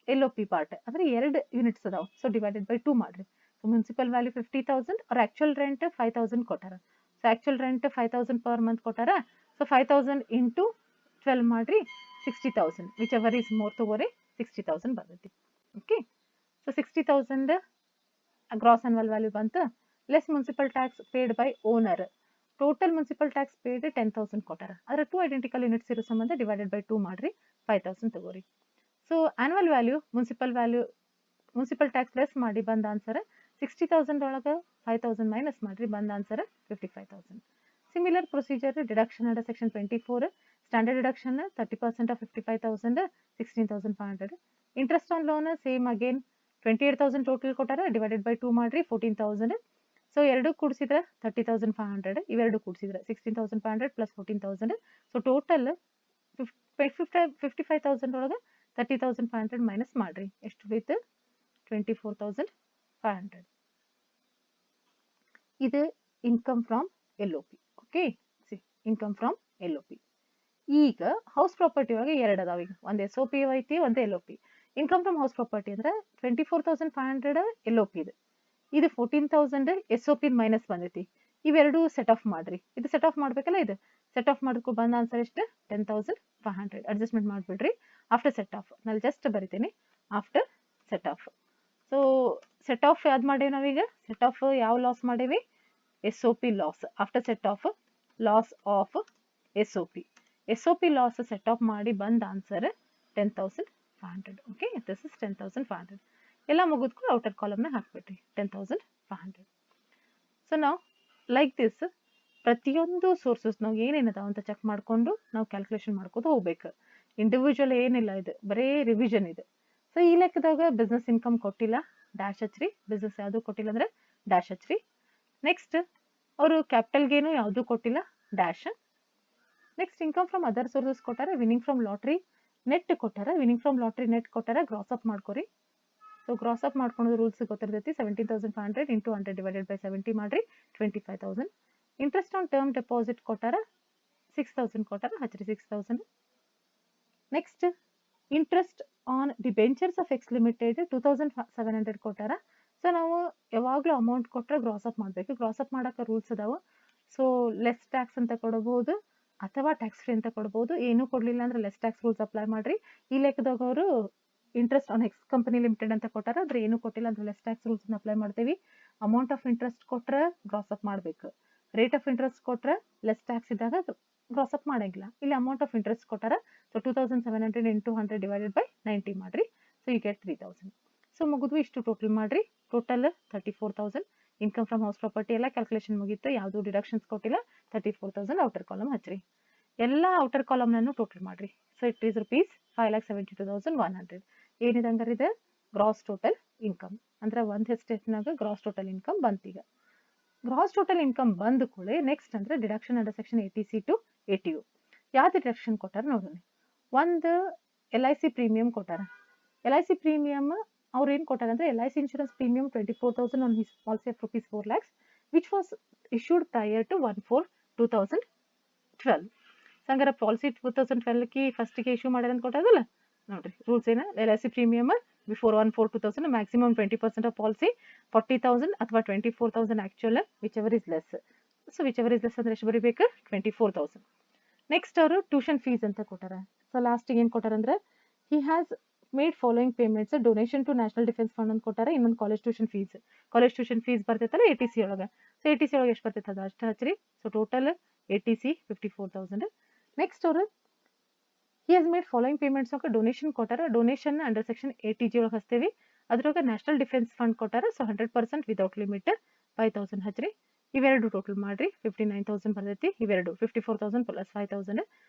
LOP ಪಾರ್ಟ್ ಅಂದ್ರೆ 2 ಯೂನಿಟ್ಸ್ ಅದಾವ. ಸೊ ಡಿವೈಡೆಡ್ ಬೈ 2 ಮಾಡ್ರಿ. ಸೊ ಮುನ್ಸಿಪಲ್ ವ್ಯಾಲ್ಯೂ 50,000 ಅವ್ರ ಆಕ್ಚುಯಲ್ ರೆಂಟ್ 5,000 ಕೊಟ್ಟಾರ. So actual rent 5,000 per month ಕೊಟ್ಟಾರ. ಸೊ 5,000 ಇಂಟು 12 ಮಾಡ್ರಿ 60,000. ವಿಚ್ ಎವರ್ ಈಸ್ ಮೋರ್ ತಗೋರಿ 60,000 ಬರ್ತೈತಿ. Okay. So 60,000 gross annual value ಬಂತು. Less municipal tax paid by owner. Total municipal tax paid 10,000 ಕೊಟ್ಟಾರ. ಆದ್ರೆ 2 identical units ಇರೋ ಸಂಬಂಧ ಡಿವೈಡೆಡ್ ಬೈ 2 ಮಾಡ್ರಿ 5,000 ತಗೋರಿ. So annual value municipal tax less ಮಾಡಿ ಬಂದ ಆನ್ಸರ್ 60,000 ಒಳಗೆ 5,000 ಮೈನಸ್ ಮಾಡ್ರಿ ಬಂದ answer 55,000. Similar procedure deduction under section 24 standard deduction 30% of 55,000 16,500. Interest on loan same again 28,000 total ಕೊಟ್ಟಾರ. ಡಿವೈಡೆಡ್ ಬೈ 2 ಮಾಡ್ರಿ 14,000. ಸೊ ಎರಡು ಕೂಡಿಸಿದ್ರೆ 30,500. ಇವೆರಡು ಕೂಡಿಸಿದ್ರೆ 16,500 ಪ್ಲಸ್ 14,000. ಸೊ ಟೋಟಲ್ 55,000 ಒಳಗೆ 30,500 ಮೈನಸ್ ಮಾಡ್ರಿ ಎಷ್ಟು ಉಳಿತು? 24,500. ಇದು income from LOP. Okay. Income from LOP. ಈಗ ಹೌಸ್ ಪ್ರಾಪರ್ಟಿ ಒಳಗೆ ಎರಡು ಅದಾವ. ಈಗ ಒಂದು SOP ಐತಿ, ಒಂದು LOP. Income from house property ಅಂದ್ರೆ 24,500 LOP ಇದೆ. ಇದು 14,000 SOP ಮೈನಸ್ ಬಂದೈತಿ. ಇವೆರಡು ಸೆಟ್ ಆಫ್ ಮಾಡ್ರಿ. ಇದು ಸೆಟ್ ಆಫ್ ಮಾಡ್ಬೇಕಲ್ಲ. ಇದು ಸೆಟ್ ಆಫ್ ಮಾಡಕ್ಕೂ ಬಂದ ಆನ್ಸರ್ ಎಷ್ಟು? 10,500. ಅಡ್ಜಸ್ಟ್ಮೆಂಟ್ ಮಾಡಿಬಿಡ್ರಿ. ಆಫ್ಟರ್ ಸೆಟ್ ಆಫ್ ನಲ್ಲಿ ಜಸ್ಟ್ ಬರಿತೀನಿ after set of. So set of ಯಾವ್ದು ಮಾಡೇವಿ ನಾವೀಗ? ಸೆಟ್ ಆಫ್ ಯಾವ ಲಾಸ್ ಮಾಡೇವಿ? SOP loss. After set of loss of SOP loss set of ಮಾಡಿ ಬಂದ ಆನ್ಸರ್ 10,500. ಓಕೆ. This is 10,500. ಎಲ್ಲ ಮುಗಿದ್ಕೊಂಡು ಔಟರ್ ಕಾಲಮ್ನ ಹಾಕ್ಬಿಟ್ರಿ 10,500. ಸೊ ನಾವು ಲೈಕ್ ದಿಸ್ ಪ್ರತಿಯೊಂದು ಸೋರ್ಸಸ್ ನಾವು ಏನೇನದಾವ ಅಂತ ಚೆಕ್ ಮಾಡಿಕೊಂಡು ನಾವು ಕ್ಯಾಲ್ಕುಲೇಷನ್ ಮಾಡ್ಕೋತ ಹೋಗ್ಬೇಕು. ಇಂಡಿವಿಜುವಲ್ ಏನಿಲ್ಲ, ಇದು ಬರೀ ರಿವಿಷನ್ ಇದೆ. ಸೊ ಈ ಲೆಕ್ಕದಾಗ ಬಿಸ್ನೆಸ್ ಇನ್ಕಮ್ ಕೊಟ್ಟಿಲ್ಲ, ಡ್ಯಾಶ್ ಹಚ್ರಿ. ಬಿಸ್ನೆಸ್ ಯಾವುದು ಕೊಟ್ಟಿಲ್ಲ ಅಂದ್ರೆ ಡ್ಯಾಶ್ ಹಚ್ರಿ. ನೆಕ್ಸ್ಟ್ ಅವರು ಕ್ಯಾಪಿಟಲ್ ಗೇನು ಯಾವುದು ಕೊಟ್ಟಿಲ್ಲ, dash. Next income from other sources ಕೊಟ್ಟಾರ. ವಿನಿಂಗ್ ಫ್ರಮ್ ಲಾಟ್ರಿ ನೆಟ್ ಕೊಟ್ಟಾರ. ವಿನಿಂಗ್ ಫ್ರಮ್ ಲಾಟ್ರಿ ನೆಟ್ ಕೊಟ್ಟಾರ. ಗ್ರಾಸ್ ಅಪ್ ಮಾಡ್ಕೊರಿ. ಸೊ ಗ್ರಾಸ್ ಅಪ್ ಮಾಡ್ಕೊಂಡು ರೂಲ್ಸ್ ಗೊತ್ತಿರ್ತೈತಿ. 17,500 ಇಂಟು 100 ಡಿವೈಡೆಡ್ ಬೈ 70 ಮಾಡ್ರಿ 25,000. ಇಂಟ್ರೆಸ್ಟ್ ಆನ್ ಟರ್ಮ್ ಡೆಪಾಸಿಟ್ ಕೊಟ್ಟಾರ 6,000 ಕೊಟ್ಟಾರ. ಹಚ್ರಿ 6,000. Next interest on debentures of X limited 2,700 ಕೊಟ್ಟಾರ. ಸೊ ನಾವು ಯಾವಾಗಲೂ ಅಮೌಂಟ್ ಕೊಟ್ಟರೆ ಗ್ರಾಸ್ ಅಪ್ ಮಾಡಬೇಕು. ಗ್ರಾಸ್ ಅಪ್ ಮಾಡೋಕೆ ರೂಲ್ಸ್ ಅದಾವ. ಸೊ ಲೆಸ್ ಟ್ಯಾಕ್ಸ್ ಅಂತ ಕೊಡಬಹುದು ಅಥವಾ ಟ್ಯಾಕ್ಸ್ ಫ್ರೀ ಅಂತ ಕೊಡ್ಬೋದು. ಏನೂ ಕೊಡಲಿಲ್ಲ ಅಂದ್ರೆ ಲೆಸ್ ಟ್ಯಾಕ್ಸ್ ರೂಲ್ಸ್ ಅಪ್ಲೈ ಮಾಡ್ರಿ. ಈ ಲೆಕ್ಕದಾಗ ಅವರು interest on X company limited ಅಂತ ಕೊಟ್ಟಾರ. ಅದ್ರ ಏನು ಕೊಟ್ಟಿಲ್ಲ ಅಂದ್ರೆ ಲೆಸ್ ಟ್ಯಾಕ್ಸ್ ರೂಲ್ಸ್ ಅಪ್ಲೈ ಮಾಡ್ತೀವಿ. ಅಮೌಂಟ್ ಆಫ್ ಇಂಟ್ರೆಸ್ಟ್ ಕೊಟ್ರೆ ಗ್ರಾಸ್ ಅಪ್ ಮಾಡಬೇಕು. ರೇಟ್ ಆಫ್ ಇಂಟ್ರೆಸ್ಟ್ ಕೊಟ್ರೆ ಲೆಸ್ ಟ್ಯಾಕ್ಸ್ ಇದ್ದಾಗ ಗ್ರಾಸ್ ಅಪ್ ಮಾಡಂಗಿಲ್ಲ. ಇಲ್ಲಿ ಅಮೌಂಟ್ ಆಫ್ ಇಂಟ್ರೆಸ್ಟ್ ಕೊಟ್ಟಾರ. ಸೊ 2,700 ಇಂಟು 100 ಡಿವೈಡೆಡ್ ಬೈ 90 ಮಾಡ್ರಿ. So you get 3,000. ಸೊ ಮುಗಿದ್ವು. ಇಷ್ಟು ಟೋಟಲ್ ಮಾಡ್ರಿ. Total 34,000. Income from house property ಎಲ್ಲ ಕ್ಯಾಲ್ಕುಲೇಷನ್ ಮುಗಿತ್ತು. ಯಾವುದು ಡಿಡಕ್ಷನ್ಸ್ ಕೊಟ್ಟಿಲ್ಲ. 34,000 ಔಟರ್ ಕಾಲಮ್ ಹಚ್ಚ್ರಿ. ಎಲ್ಲ ಔಟರ್ ಕಾಲಮ್ನನ್ನು ಟೋಟಲ್ ಮಾಡ್ರಿ. So it is rupees 5,72,100. ಏನಿದೆ ಹಂಗಾರೆ ಇದೆ ಗ್ರಾಸ್ ಟೋಟಲ್ ಇನ್ಕಮ್ ಅಂದ್ರೆ ಒಂದು ಸ್ಟೇಟ್ನಾಗ ಗ್ರಾಸ್ ಟೋಟಲ್ ಇನ್ಕಮ್ ಬಂತೀಗ. ಗ್ರಾಸ್ ಟೋಟಲ್ ಇನ್ಕಮ್ ಬಂದ ಕೂಡಲೇ ನೆಕ್ಸ್ಟ್ ಅಂದ್ರೆ deduction under section 80C to 80U. ಯಾವ್ದು ಡಿಡಕ್ಷನ್ ಕೊಟ್ಟಾರ ನೋಡೋಣ. ಒಂದು LIC ಪ್ರೀಮಿಯಂ ಕೊಟ್ಟಾರ. LIC ಪ್ರೀಮಿಯಂ ಅವ್ರು ಏನು ಕೊಟ್ಟಾರ ಅಂದ್ರೆ LIC insurance premium 24,000 on his policy of rupees 4 lakhs which was issued prior to 1/4/2012. ಹಂಗಾರೆ ಪಾಲಿಸಿ 2012ಕ್ಕೆ ಫಸ್ಟಿಗೆ ಇಶ್ಯೂ ಮಾಡ್ಯಾರ ಅಂತ ಕೊಟ್ಟಾರಲ್ಲ ನೋಡ್ರಿ. ರೂಲ್ಸ್ ಏನ LIC premium before 1/4/2000 maximum 20% of policy 40,000 ಅಥವಾ 24,000 actual which ever is less. So which ever is less ಅಂದ್ರೆ ಎಷ್ಟು ಬರೀಬೇಕು 24,000. ನೆಕ್ಸ್ಟ್ ಅವರು ಟ್ಯೂಷನ್ ಫೀಸ್ ಅಂತ ಕೊಟ್ಟಾರ. ಸೊ ಲಾಸ್ಟಿಗೆ ಏನು ಕೊಟ್ಟಾರ ಅಂದ್ರೆ he has made following payments donation to national defence fund ಅಂತ ಕೊಟ್ಟಾರ. ಇನ್ನೊಂದು ಕಾಲೇಜ್ ಟ್ಯೂಷನ್ ಫೀಸ್ ಬರ್ತೈತಲ್ಲ ATC ಒಳಗೆ. ಸೊ ATC ಒಳಗೆ ಎಷ್ಟು ಬರ್ತೈತೆ ಅದು ಅಷ್ಟು ಹಚ್ಚಿರಿ. So total ATC 54,000. ನೆಕ್ಸ್ಟ್ ಅವರು he has made following payments of donation ಕೊಟ್ಟಾರ. ಡೊನೇಷನ್ ಅಂಡರ್ ಸೆಕ್ಷನ್ 8TG ಒಳಗೆ ಹಚ್ತೇವಿ. ಅದ್ರೊಳಗೆ ನ್ಯಾಷನಲ್ ಡಿಫೆನ್ಸ್ ಫಂಡ್ ಕೊಟ್ಟಾರ. ಸೊ 100% ವಿದೌಟ್ ಲಿಮಿಟ್ 5,000 ಹಚ್ಚಿರಿ. ಇವೆರಡು ಟೋಟಲ್ ಮಾಡ್ರಿ 59,000 ಬರ್ತೈತಿ. ಇವೆರಡು 54,000 ಪ್ಲಸ್ 5,000.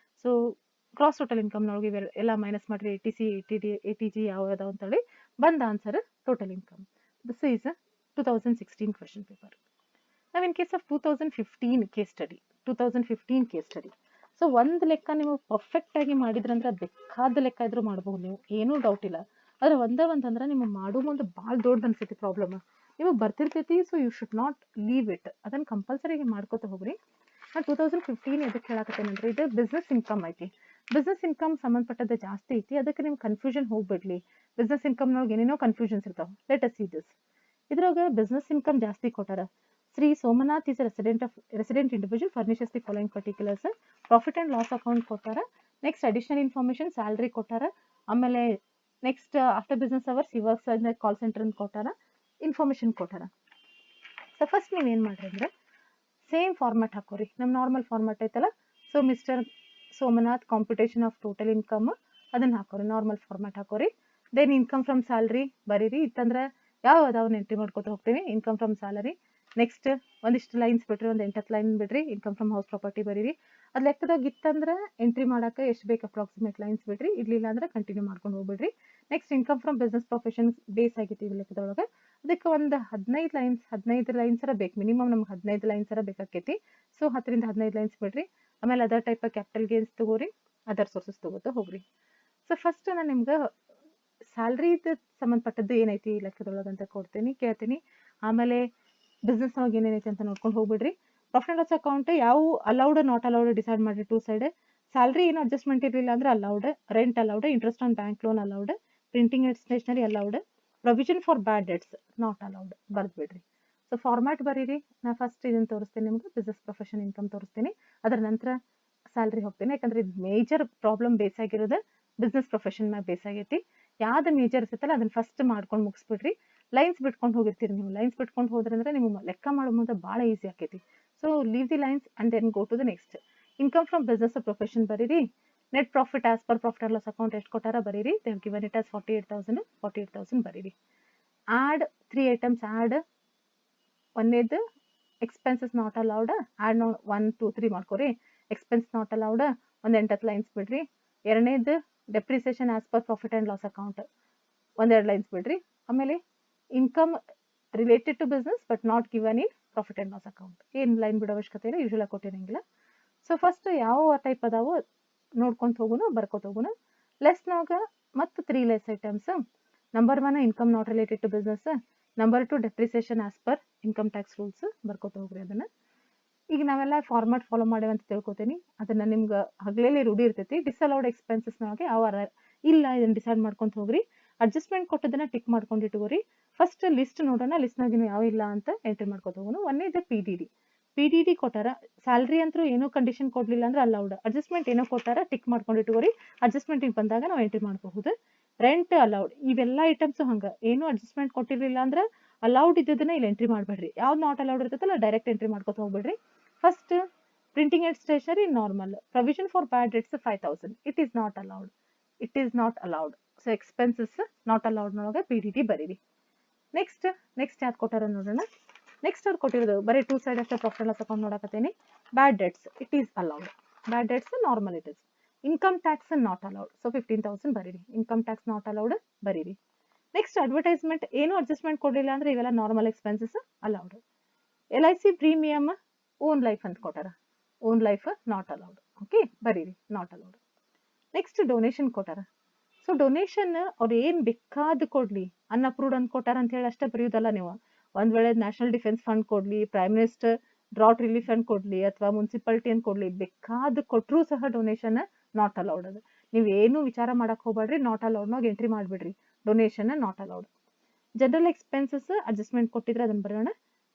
ಸೊ ಕ್ರಾಸ್ ಟೋಟಲ್ ಇನ್ಕಮ್ನೊಳಗೆ ಇವೆರಡು ಎಲ್ಲ ಮೈನಸ್ ಮಾಡ್ರಿ. ATC ATG ಯಾವ ಯಾವ್ದಾವ ಅಂತೇಳಿ ಬಂದ answer total income. This is 2016 question paper. ನಾವು in case of 2015 case study. So ಒಂದು ಲೆಕ್ಕ ನೀವು ಪರ್ಫೆಕ್ಟ್ ಆಗಿ ಮಾಡಿದ್ರಂದ್ರೆ ಬೇಕಾದ ಲೆಕ್ಕ ಇದ್ರೂ ಮಾಡ್ಬೋದು ನೀವು, ಏನೂ ಡೌಟ್ ಇಲ್ಲ. ಆದ್ರೆ ಒಂದಂದ್ರೆ ನಿಮ್ಮ ಮಾಡೋ ಮುಂದೆ ಭಾಳ ದೊಡ್ಡದು ಅನ್ಸೈತಿ ಪ್ರಾಬ್ಲಮ್. ನಿಮಗೆ ಬರ್ತಿರ್ತೈತಿ. So you should not leave it. ಅದನ್ನು ಕಂಪಲ್ಸರಿಗೆ ಮಾಡ್ಕೋತ ಹೋಗ್ರಿ. ನಾನು 2015 ಎದಕ್ಕೆ ಹೇಳಕತ್ತೇನಂದ್ರೆ ಇದು ಬಿಸ್ನೆಸ್ ಇನ್ಕಮ್ ಐತಿ. ಬಿಸ್ನೆಸ್ ಇನ್ಕಮ್ ಸಂಬಂಧಪಟ್ಟದ್ದು ಜಾಸ್ತಿ ಐತಿ. ಅದಕ್ಕೆ ನಿಮ್ಗೆ ಕನ್ಫ್ಯೂಷನ್ ಹೋಗ್ಬಿಡ್ಲಿ. ಬಿಸ್ನೆಸ್ ಇನ್ಕಮ್ನೊಳಗೆ ಏನೇನೋ ಕನ್ಫ್ಯೂಷನ್ಸ್ ಇರ್ತಾವೆ. Let us see this. ಇದ್ರಾಗ ಬಿಸ್ನೆಸ್ ಇನ್ಕಮ್ ಜಾಸ್ತಿ ಕೊಟ್ಟಾರ. Sri Somanath is a resident individual furnishes the following particulars. Profit and loss account ಕೊಟ್ಟಾರ. ನೆಕ್ಸ್ಟ್ ಅಡಿಷನಲ್ ಇನ್ಫಾರ್ಮೇಶನ್ ಸ್ಯಾಲ್ರಿ ಕೊಟ್ಟಾರ. ಆಮೇಲೆ ನೆಕ್ಸ್ಟ್ ಆಫ್ಟರ್ ಬಿಸ್ನೆಸ್ ಅವರ್ಸ್ ಈ works ಅಂದ್ರೆ ಕಾಲ್ ಸೆಂಟರ್ ಅಂತ ಕೊಟ್ಟಾರ. ಇನ್ಫಾರ್ಮೇಶನ್ ಕೊಟ್ಟಾರ. ಸೊ ಫಸ್ಟ್ ನೀವೇನು ಮಾಡ್ರಿ ಅಂದ್ರೆ ಸೇಮ್ ಫಾರ್ಮ್ಯಾಟ್ ಹಾಕೋರಿ. ನಮ್ಮ ನಾರ್ಮಲ್ ಫಾರ್ಮ್ಯಾಟ್ ಐತಲ್ಲ. So mister Somnath computation of total income ಅದನ್ನ ಹಾಕೋರಿ. ನಾರ್ಮಲ್ ಫಾರ್ಮ್ಯಾಟ್ ಹಾಕೋರಿ. ದೆನ್ ಇನ್ಕಮ್ ಫ್ರಮ್ ಸ್ಯಾಲ್ರಿ ಬರೀರಿ. ಇತ್ತಂದ್ರೆ ಯಾವ್ದಾವನ್ನ ಎಂಟ್ರಿ ಮಾಡ್ಕೊತ ಹೋಗ್ತೀವಿ. Income from salary. ನೆಕ್ಸ್ಟ್ ಒಂದಿಷ್ಟು ಲೈನ್ಸ್ ಬಿಡ್ರಿ, ಒಂದು 8 ಲೈನ್ ಬಿಡ್ರಿ. ಇನ್ಕಮ್ ಫ್ರಮ್ ಹೌಸ್ ಪ್ರಾಪರ್ಟಿ ಬರೀರಿ. ಅದು ಲೆಕ್ಕದಾಗ ಇತ್ತಂದ್ರೆ ಎಂಟ್ರಿ ಮಾಡಕ್ಕೆ ಎಷ್ಟು ಬೇಕು ಅಪ್ರಾಕ್ಸಿಮೇಟ್ ಲೈನ್ಸ್ ಬಿಡ್ರಿ. ಇರ್ಲಿಲ್ಲ ಅಂದ್ರೆ ಕಂಟಿನ್ಯೂ ಮಾಡ್ಕೊಂಡು ಹೋಗ್ಬಿಡ್ರಿ. Next income from business professions base ಆಗೈತಿ ಈ ಲೆಕ್ಕದೊಳಗೆ. ಅದಕ್ಕೆ ಒಂದು 15 ಲೈನ್ಸ್ ಬೇಕು. ಮಿನಿಮಮ್ ನಮ್ಗೆ 15 ಲೈನ್ಸ್ ಬೇಕಾಕೈತಿ. ಸೊ 10 ರಿಂದ 15 ಲೈನ್ಸ್ ಬಿಡ್ರಿ. ಆಮೇಲೆ ಅದರ್ ಟೈಪ್ ಕ್ಯಾಪಿಟಲ್ ಗೇನ್ಸ್ ತಗೋರಿ. ಅದರ್ ಸೋರ್ಸಸ್ ತಗೋತಾ ಹೋಗ್ರಿ. ಸೊ ಫಸ್ಟ್ ನಾನು ನಿಮ್ಗೆ ಸ್ಯಾಲ್ರಿ ಸಂಬಂಧಪಟ್ಟದ್ದು ಏನೈತಿ ಈ ಲೆಕ್ಕದೊಳಗೆ ಅಂತ ಕೇಳ್ತೀನಿ. ಆಮೇಲೆ ಬಿಸ್ನೆಸ್ ಒಳಗೆ ಏನೇನೈತಿ ಅಂತ ನೋಡ್ಕೊಂಡು ಹೋಗ್ಬಿಡ್ರಿ. ಪ್ರಾಫಿಟ್ ಅಂಡ್ ಲಾಸ್ ಅಕೌಂಟ್ ಯಾವ ಅಲೌಡ್ ನಾಟ್ ಅಲೌಡ್ ಡಿಸೈಡ್ ಮಾಡಿರಿ. 2 ಸೈಡ್ ಸ್ಯಾಲ್ರಿ ಏನು ಅಡ್ಜಸ್ಟ್ಮೆಂಟ್ ಇರಲಿಲ್ಲ ಅಂದ್ರೆ allowed. Rent allowed. Interest on bank loan allowed. Printing and stationery allowed. Provision for bad debts not allowed. ಬರ್ದ್ಬಿಡ್ರಿ. ಸೊ ಫಾರ್ಮ್ಯಾಟ್ ಬರೀರಿ. ನಾ first ಇದನ್ನು ತೋರಿಸ್ತೀನಿ ನಿಮ್ಗೆ. ಬಿಸ್ನೆಸ್ ಪ್ರೊಫೆಷನ್ ಇನ್ಕಮ್ ತೋರಿಸ್ತೀನಿ. ಅದರ ನಂತರ ಸ್ಯಾಲ್ರಿ ಹೋಗ್ತೀನಿ. ಯಾಕಂದ್ರೆ ಇದು ಮೇಜರ್ ಪ್ರಾಬ್ಲಮ್ ಬೇಸ್ ಆಗಿರೋದು ಬಿಸ್ನೆಸ್ ಪ್ರೊಫೆಷನ್ ಮ್ಯಾಗ ಬೇಸ್ ಆಗೈತಿ. ಯಾವ್ದು ಮೇಜರ್ ಇರ್ತೈತಲ್ಲ ಅದನ್ನ ಫಸ್ಟ್ ಮಾಡ್ಕೊಂಡು ಮುಗಿಸ್ಬಿಡ್ರಿ. ಲೈನ್ಸ್ ಬಿಟ್ಕೊಂಡು ಹೋಗಿರ್ತೀರಿ ನೀವು. ಲೈನ್ಸ್ ಬಿಟ್ಕೊಂಡು ಹೋದ್ರಂದ್ರೆ ನಿಮ್ಗೆ ಲೆಕ್ಕ ಮಾಡೋ ಮುಂದೆ ಭಾಳ ಈಸಿ ಆಕೈತಿ. So leave the lines and then go to the next. Income from business profession ಬರೀರಿ. Net profit as per profit and loss account ಎಷ್ಟು ಕೊಟ್ಟಾರ ಬರೀರಿ. They have given it as 48,000 ಬರೀರಿ. Add 3 items. ಆಡ್ ಒಂದೇದು expenses not allowed. Add 1 2 3 ಮಾಡ್ಕೊರಿ. Expense not allowed ಒಂದು 8 lines ಬಿಡ್ರಿ. ಎರಡನೇದು depreciation as per profit and loss account 1-2 lines ಬಿಡ್ರಿ. ಆಮೇಲೆ income related to business but not given in profit and loss account ಏನು line ಬಿಡೋ ಅವಶ್ಯಕತೆ ಇಲ್ಲ. ಯೂಶುವಲ್ ಕೊಟ್ಟಿರಂಗಿಲ್ಲ. ಸೊ ಫಸ್ಟ್ ಯಾವ ಟೈಪ್ ಅದಾವೋ ನೋಡ್ಕೊಂತ ಹೋಗುನು, ಬರ್ಕೊತ ಹೋಗುನು. ಲೆಸ್ನಾಗ ಮತ್ತು 3 less items. Number 1 income not related to business. Number 2 depreciation as per income tax rules ಬರ್ಕೊತ ಹೋಗ್ರಿ. ಅದನ್ನ ಈಗ ನಾವೆಲ್ಲ ಫಾರ್ಮ್ಯಾಟ್ ಫಾಲೋ ಮಾಡೇವೆ ಅಂತ ತಿಳ್ಕೊತೀನಿ. ಅದನ್ನ ನಿಮ್ಗೆ ಹಗಲೇ ರೂಢಿ ಇರ್ತೈತಿ. ಡಿಸಲೌಡ್ ಎಕ್ಸ್ಪೆನ್ಸಸ್ನಾಗೆ ಯಾವ ಇಲ್ಲ ಇದನ್ನ ಡಿಸೈಡ್ ಮಾಡ್ಕೊಂತ ಹೋಗ್ರಿ. ಅಡ್ಜಸ್ಟ್ಮೆಂಟ್ ಕೊಟ್ಟದನ್ನ ಟಿಕ್ ಮಾಡ್ಕೊಂಡು ಇಟ್ಕೋರಿ. ಫಸ್ಟ್ ಲಿಸ್ಟ್ ನೋಡೋಣ. ಲಿಸ್ಟ್ನಾಗ ಯಾವ ಇಲ್ಲ ಅಂತ ಎಂಟ್ರಿ ಮಾಡ್ಕೊತ ಹೋಗೋಣ. ಒಂದೇದು PDD ಕೊಟ್ಟಾರ. ಸ್ಯಾಲ್ರಿ ಅಂತೂ ಏನೋ ಕಂಡೀಷನ್ ಕೊಡ್ಲಿಲ್ಲ ಅಂದ್ರೆ ಅಲೌಡ್. ಅಡ್ಜಸ್ಟ್ಮೆಂಟ್ ಏನೋ ಕೊಟ್ಟಾರ ಟಿಕ್ ಮಾಡ್ಕೊಂಡು ಇಟ್ಕೋರಿ. ಅಡ್ಜಸ್ಟ್ಮೆಂಟ್ ಬಂದಾಗ ನಾವು ಎಂಟ್ರಿ ಮಾಡಬಹುದು. Rent allowed. ಇವೆಲ್ಲ ಐಟಮ್ಸ್ ಹಂಗ ಏನು ಅಡ್ಜಸ್ಟ್ಮೆಂಟ್ ಕೊಟ್ಟಿರ್ಲಿಲ್ಲ ಅಂದ್ರೆ ಅಲೌಡ್ ಇದ್ದದನ್ನ ಇಲ್ಲಿ ಎಂಟ್ರಿ ಮಾಡಬೇಡ್ರಿ. ಯಾವ್ದು ನಾಟ್ ಅಲೌಡ್ ಇರ್ತೈತಲ್ಲ ಡೈರೆಕ್ಟ್ ಎಂಟ್ರಿ ಮಾಡ್ಕೊತ ಹೋಗ್ಬೇಡ್ರಿ. First printing and stationery normal. Provision for bad debts 5,000. It is not allowed. So expenses not allowed ನೊಳಗೆ PDD ಬರೀರಿ. ನೆಕ್ಸ್ಟ್ ಯಾವ್ದು ಕೊಟ್ಟಾರ ನೋಡೋಣ. ನೆಕ್ಸ್ಟ್ ಅವ್ರು ಕೊಟ್ಟಿರೋದು ಬರೀ 2 ಸೈಡ್ ಅಷ್ಟೇ ಪ್ರಾಫಿಟ್ ಲಾಸ್ ಅಕೌಂಟ್ ನೋಡಕತ್ತೀನಿ. Bad debts it is allowed. Bad debts normal it is. Income tax not allowed. So 15,000 ಬರೀರಿ. ಇನ್ಕಮ್ ಟ್ಯಾಕ್ಸ್ ನಾಟ್ ಅಲೌಡ್ ಬರೀರಿ. ನೆಕ್ಸ್ಟ್ ಅಡ್ವರ್ಟೈಸ್ಮೆಂಟ್ ಏನು ಅಡ್ಜಸ್ಟ್ಮೆಂಟ್ ಕೊಡಲಿಲ್ಲ ಅಂದ್ರೆ ಇವೆಲ್ಲ normal expenses allowed. LIC premium own life ಅಂತ ಕೊಟ್ಟಾರ. Own life not allowed. Okay ಬರೀರಿ not allowed. Next donation ಕೊಟ್ಟಾರ. ಸೊ ಡೊನೇಷನ್ ಅವ್ರು ಏನು ಬೇಕಾದ ಕೊಡ್ಲಿ ಅನ್ಅಪ್ರೂವ್ಡ್ ಅಂತ ಕೊಟ್ಟಾರ ಅಂತ ಹೇಳಿ ಅಷ್ಟೇ ಬರೆಯೋದಲ್ಲ ನೀವು. ಒಂದ್ ವೇಳೆ ನ್ಯಾಷನಲ್ ಡಿಫೆನ್ಸ್ ಫಂಡ್ ಕೊಡ್ಲಿ, prime minister drought relief fund ಕೊಡ್ಲಿ, ಅಥವಾ ಮುನ್ಸಿಪಾಲಿಟಿ ಅಂತ ಕೊಡ್ಲಿ, ಬೇಕಾದ ಕೊಟ್ಟರು ಸಹ ಡೊನೇಷನ್ ನಾಟ್ ಅಲೌಡ್. ಅದು ನೀವೇನು ವಿಚಾರ ಮಾಡಕ್ ಹೋಗ್ಬೇಡ್ರಿ. ನಾಟ್ ಅಲೌಡ್ನಾಗ ಎಂಟ್ರಿ ಮಾಡ್ಬಿಡ್ರಿ. Donation not allowed. General expenses adjustment ಕೊಟ್ಟಿದ್ರೆ ಅದನ್ನ ಬರೋಣ.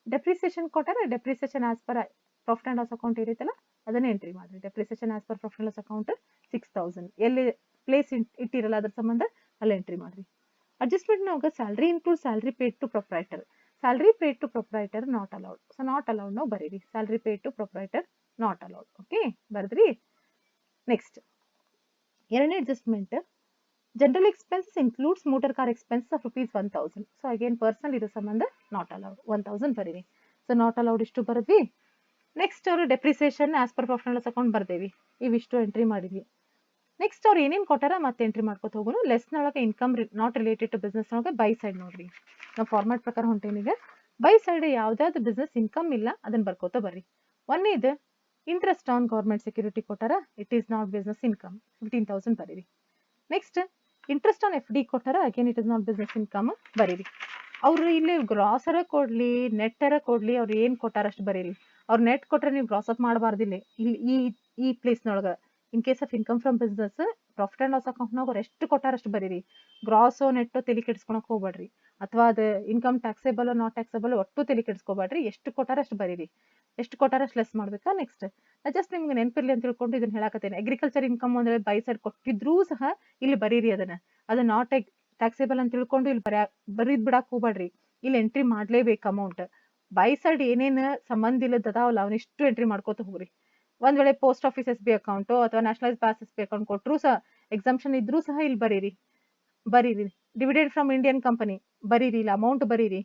ಡೆಪ್ರಿಸಿಯೇಷನ್ ಕೊಟ್ಟಾರೆ, depreciation as per profit and loss account ಇರುತ್ತಲ್ಲ ಅದನ್ನ ಎಂಟ್ರಿ ಮಾಡಿರಿ. Depreciation as per profit and loss account 6000 ಎಲ್ಲಿ ಪ್ಲೇಸ್ ಇಟ್ಟಿರಲ್ಲ ಅದ್ರ ಸಂಬಂಧ ಅಲ್ಲಿ ಎಂಟ್ರಿ ಮಾಡಿರಿ. ಅಡ್ಜಸ್ಟ್ಮೆಂಟ್ ನಾವು salary include salary paid to proprietor. Salary paid to proprietor not allowed. So not allowed ನಾವು ಬರೀರಿ. Salary paid to proprietor not allowed. Okay, ಬರ್ದ್ರಿ. Next ಎರಡನೇ adjustment, general expenses includes motor car expenses of ₹1000. So again personal ಇರೋ ಸಂಬಂಧ not allowed 1000 ಬರೀರಿ. So not allowed ಇಷ್ಟು ಬರದ್ವಿ. Next ಅವರು depreciation as per profit and loss account ಬರ್ದೇವಿ. ಇವಿಷ್ಟು ಎಂಟ್ರಿ ಮಾಡಿದ್ವಿ. ನೆಕ್ಸ್ಟ್ ಅವ್ರು ಏನೇನು ಕೊಟ್ಟಾರ ಮತ್ತೆ ಎಂಟ್ರಿ ಮಾಡ್ಕೊತ ಹೋಗೋಣ. ಲೆಸ್ನೊಳಗೆ income not related to business ಒಳಗೆ ಬೈ ಸೈಡ್ ನೋಡ್ರಿ. ನಾವು ಫಾರ್ಮ್ಯಾಟ್ ಪ್ರಕಾರ ಹೊಂಟೇನೀಗ. ಬೈ ಸೈಡ್ ಯಾವ್ದಾದ್ರು ಬಿಸ್ನೆಸ್ ಇನ್ಕಮ್ ಇಲ್ಲ ಅದನ್ನ ಬರ್ಕೋತ ಬರ್ರಿ. ಒಂದೇದು ಇಂಟ್ರೆಸ್ಟ್ ಆನ್ ಗೌರ್ಮೆಂಟ್ ಸೆಕ್ಯೂರಿಟಿ ಕೊಟ್ಟಾರ, it is not business income 15,000 ಬರೀರಿ. ನೆಕ್ಸ್ಟ್ ಇಂಟ್ರೆಸ್ಟ್ ಆನ್ FD ಕೊಟ್ಟಾರ, again it is not business income ಬರೀರಿ. ಅವ್ರು ಇಲ್ಲಿ ಗ್ರಾಸರ ಕೊಡ್ಲಿ ನೆಟ್ಟರ ಕೊಡ್ಲಿ ಅವ್ರು ಏನ್ ಕೊಟ್ಟಾರ ಅಷ್ಟು ಬರೀರಿ. ಅವ್ರು ನೆಟ್ ಕೊಟ್ರೆ ನೀವು ಗ್ರಾಸ್ ಅಪ್ ಮಾಡಬಾರ್ದಿಲ್ಲ. ಇಲ್ಲಿ ಈ ಪ್ಲೇಸ್ನೊಳಗೆ in case of income from business profit and loss ಅಕೌಂಟ್ನಾಗ ಅವ್ರು ಎಷ್ಟು ಕೊಟ್ಟಾರ ಅಷ್ಟು ಬರೀರಿ. ಗ್ರಾಸೋ ನೆಟ್ಟೋ ತಲೆ ಕೆಡಿಸ್ಕೊಳಕ್ ಹೋಗ್ಬೇಡ್ರಿ. ಅಥವಾ ಅದು ಇನ್ಕಮ್ ಟ್ಯಾಕ್ಸೇಬಲ್ ನಾಟ್ ಟ್ಯಾಕ್ಸೇಬಲ್ ಒಟ್ಟು ತಲೆ ಕೆಡಿಸ್ಕೋಬೇಡ್ರಿ. ಎಷ್ಟು ಕೊಟ್ಟಾರ ಅಷ್ಟು ಬರೀರಿ. ಎಷ್ಟು ಕೊಟ್ಟಾರ ಅಷ್ಟು ಲೆಸ್ ಮಾಡ್ಬೇಕಾ. ನೆಕ್ಸ್ಟ್ ಜಸ್ಟ್ ನಿಮ್ಗೆ ನೆನಪಿರ್ಲಿ ಅಂತ ತಿಳ್ಕೊಂಡು ಇದನ್ನ ಹೇಳಕತ್ತೇನೆ. ಅಗ್ರಿಕಲ್ಚರ್ ಇನ್ಕಮ್ ಅಂದ್ರೆ ಬೈ ಸೈಡ್ ಕೊಟ್ಟಿದ್ರೂ ಸಹ ಇಲ್ಲಿ ಬರೀರಿ. ಅದು ನಾಟ್ ಟ್ಯಾಕ್ಸೇಬಲ್ ಅಂತ ತಿಳ್ಕೊಂಡು ಇಲ್ಲಿ ಬರೀದ್ ಬಿಡಾಕ್ ಹೋಗ್ಬೇಡ್ರಿ. ಇಲ್ಲಿ ಎಂಟ್ರಿ ಮಾಡ್ಲೇಬೇಕು ಅಮೌಂಟ್. ಬೈ ಸೈಡ್ ಏನೇನು ಸಂಬಂಧ ಇಲ್ಲದ ಅದಾವಲ್ಲ ಅವನಿಷ್ಟು ಎಂಟ್ರಿ ಮಾಡ್ಕೋತ ಹೋಗ್ರಿ. ಒಂದ್ ವೇಳೆ ಪೋಸ್ಟ್ ಆಫೀಸ್ SB ಅಕೌಂಟು ಅಥವಾ ನ್ಯಾಷನಲೈಸ್ ಪಾಸ್ SB ಅಕೌಂಟ್ ಕೊಟ್ಟರು ಸಹ ಎಕ್ಸಾಮ್ಷನ್ ಇದ್ರೂ ಸಹ ಇಲ್ಲಿ ಬರೀರಿ. ಡಿವಿಡೆಂಡ್ ಫ್ರಮ್ ಇಂಡಿಯನ್ ಕಂಪನಿ ಬರೀರಿ. ಇಲ್ಲ ಅಮೌಂಟ್ ಬರೀರಿ.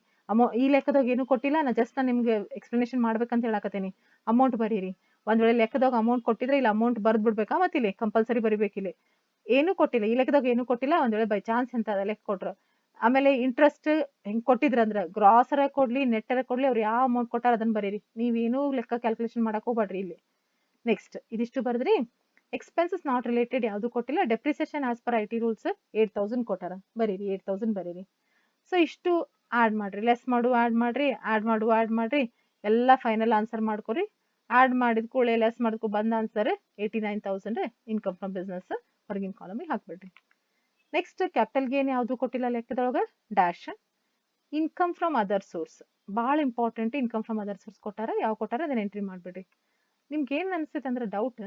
ಈ ಲೆಕ್ಕದಾಗ ಏನು ಕೊಟ್ಟಿಲ್ಲ. ನಾ ಜಸ್ಟ್ ನಿಮ್ಗೆ ಎಕ್ಸ್ಪ್ಲನೇಷನ್ ಮಾಡ್ಬೇಕಂತ ಹೇಳಕತ್ತೇನಿ. ಅಮೌಂಟ್ ಬರೀರಿ. ಒಂದ್ ವೇಳೆ ಲೆಕ್ಕದಾಗ ಅಮೌಂಟ್ ಕೊಟ್ಟಿದ್ರೆ ಇಲ್ಲ ಅಮೌಂಟ್ ಬರ್ದ್ ಬಿಡ್ಬೇಕಾ. ಮತ್ತೆ ಇಲ್ಲಿ ಕಂಪಲ್ಸರಿ ಬರಿಬೇಕಿಲ್ಲ. ಏನು ಕೊಟ್ಟಿಲ್ಲ ಈ ಲೆಕ್ಕದಾಗ ಏನು ಕೊಟ್ಟಿಲ್ಲ. ಒಂದ್ ವೇಳೆ ಬೈ ಚಾನ್ಸ್ ಎಂತ ಲೆಕ್ಕ ಕೊಟ್ರು. ಆಮೇಲೆ ಇಂಟ್ರೆಸ್ಟ್ ಹೆಂಗ್ ಕೊಟ್ಟಿದ್ರಂದ್ರ ಗ್ರಾಸರ ಕೊಡ್ಲಿ ನೆಟ್ಟರ ಕೊಡ್ಲಿ ಅವ್ರು ಯಾವ ಅಮೌಂಟ್ ಕೊಟ್ಟಾರ ಅದನ್ನ ಬರೀರಿ. ನೀವೇನು ಲೆಕ್ಕ ಕ್ಯಾಲ್ಕುಲೇಷನ್ ಮಾಡಕ್ ಹೋಗ್ಬೇಡ್ರಿ ಇಲ್ಲಿ. ನೆಕ್ಸ್ಟ್ ಇದಿಷ್ಟು ಬರ್ದ್ರಿ. ಎಕ್ಸ್ಪೆನ್ಸಸ್ ನಾಟ್ ರಿಲೇಟೆಡ್ ಯಾವ್ದು ಕೊಟ್ಟಿಲ್ಲ. Depreciation as per IT rules 8000 ಕೊಟ್ಟಾರ ಬರೀರಿ. 8000 ಬರೀರಿ. ಸೊ ಇಷ್ಟು ಆಡ್ ಮಾಡ್ರಿ. ಲೆಸ್ ಮಾಡು ಆಡ್ ಮಾಡ್ರಿ, ಆಡ್ ಮಾಡ್ರಿ. ಎಲ್ಲ ಫೈನಲ್ ಆನ್ಸರ್ ಮಾಡ್ಕೊರಿ. ಆಡ್ ಮಾಡಿದ ಕೂಡಲೇ ಲೆಸ್ ಮಾಡಿದ್ಕೂ ಬಂದ ಆನ್ಸರ್ 89,000 ಇನ್ಕಮ್ ಫ್ರಮ್ ಬಿಸ್ನೆಸ್ ಹೊರಗಿನ ಕಾಲಮಿಗೆ ಹಾಕ್ಬಿಡ್ರಿ. ನೆಕ್ಸ್ಟ್ ಕ್ಯಾಪಿಟಲ್ ಗೇನ್ ಯಾವ್ದು ಕೊಟ್ಟಿಲ್ಲ ಲೆಕ್ಕದೊಳಗ. Dash income from other source ಭಾಳ important. Income from other source ಕೊಟ್ಟಾರ, ಯಾವ ಕೊಟ್ಟಾರ ಅದನ್ನ ಎಂಟ್ರಿ ಮಾಡ್ಬಿಡ್ರಿ. ನಿಮ್ಗೆ ಏನ್ ಅನ್ಸುತ್ತೆ ಅಂದ್ರೆ ಡೌಟ್,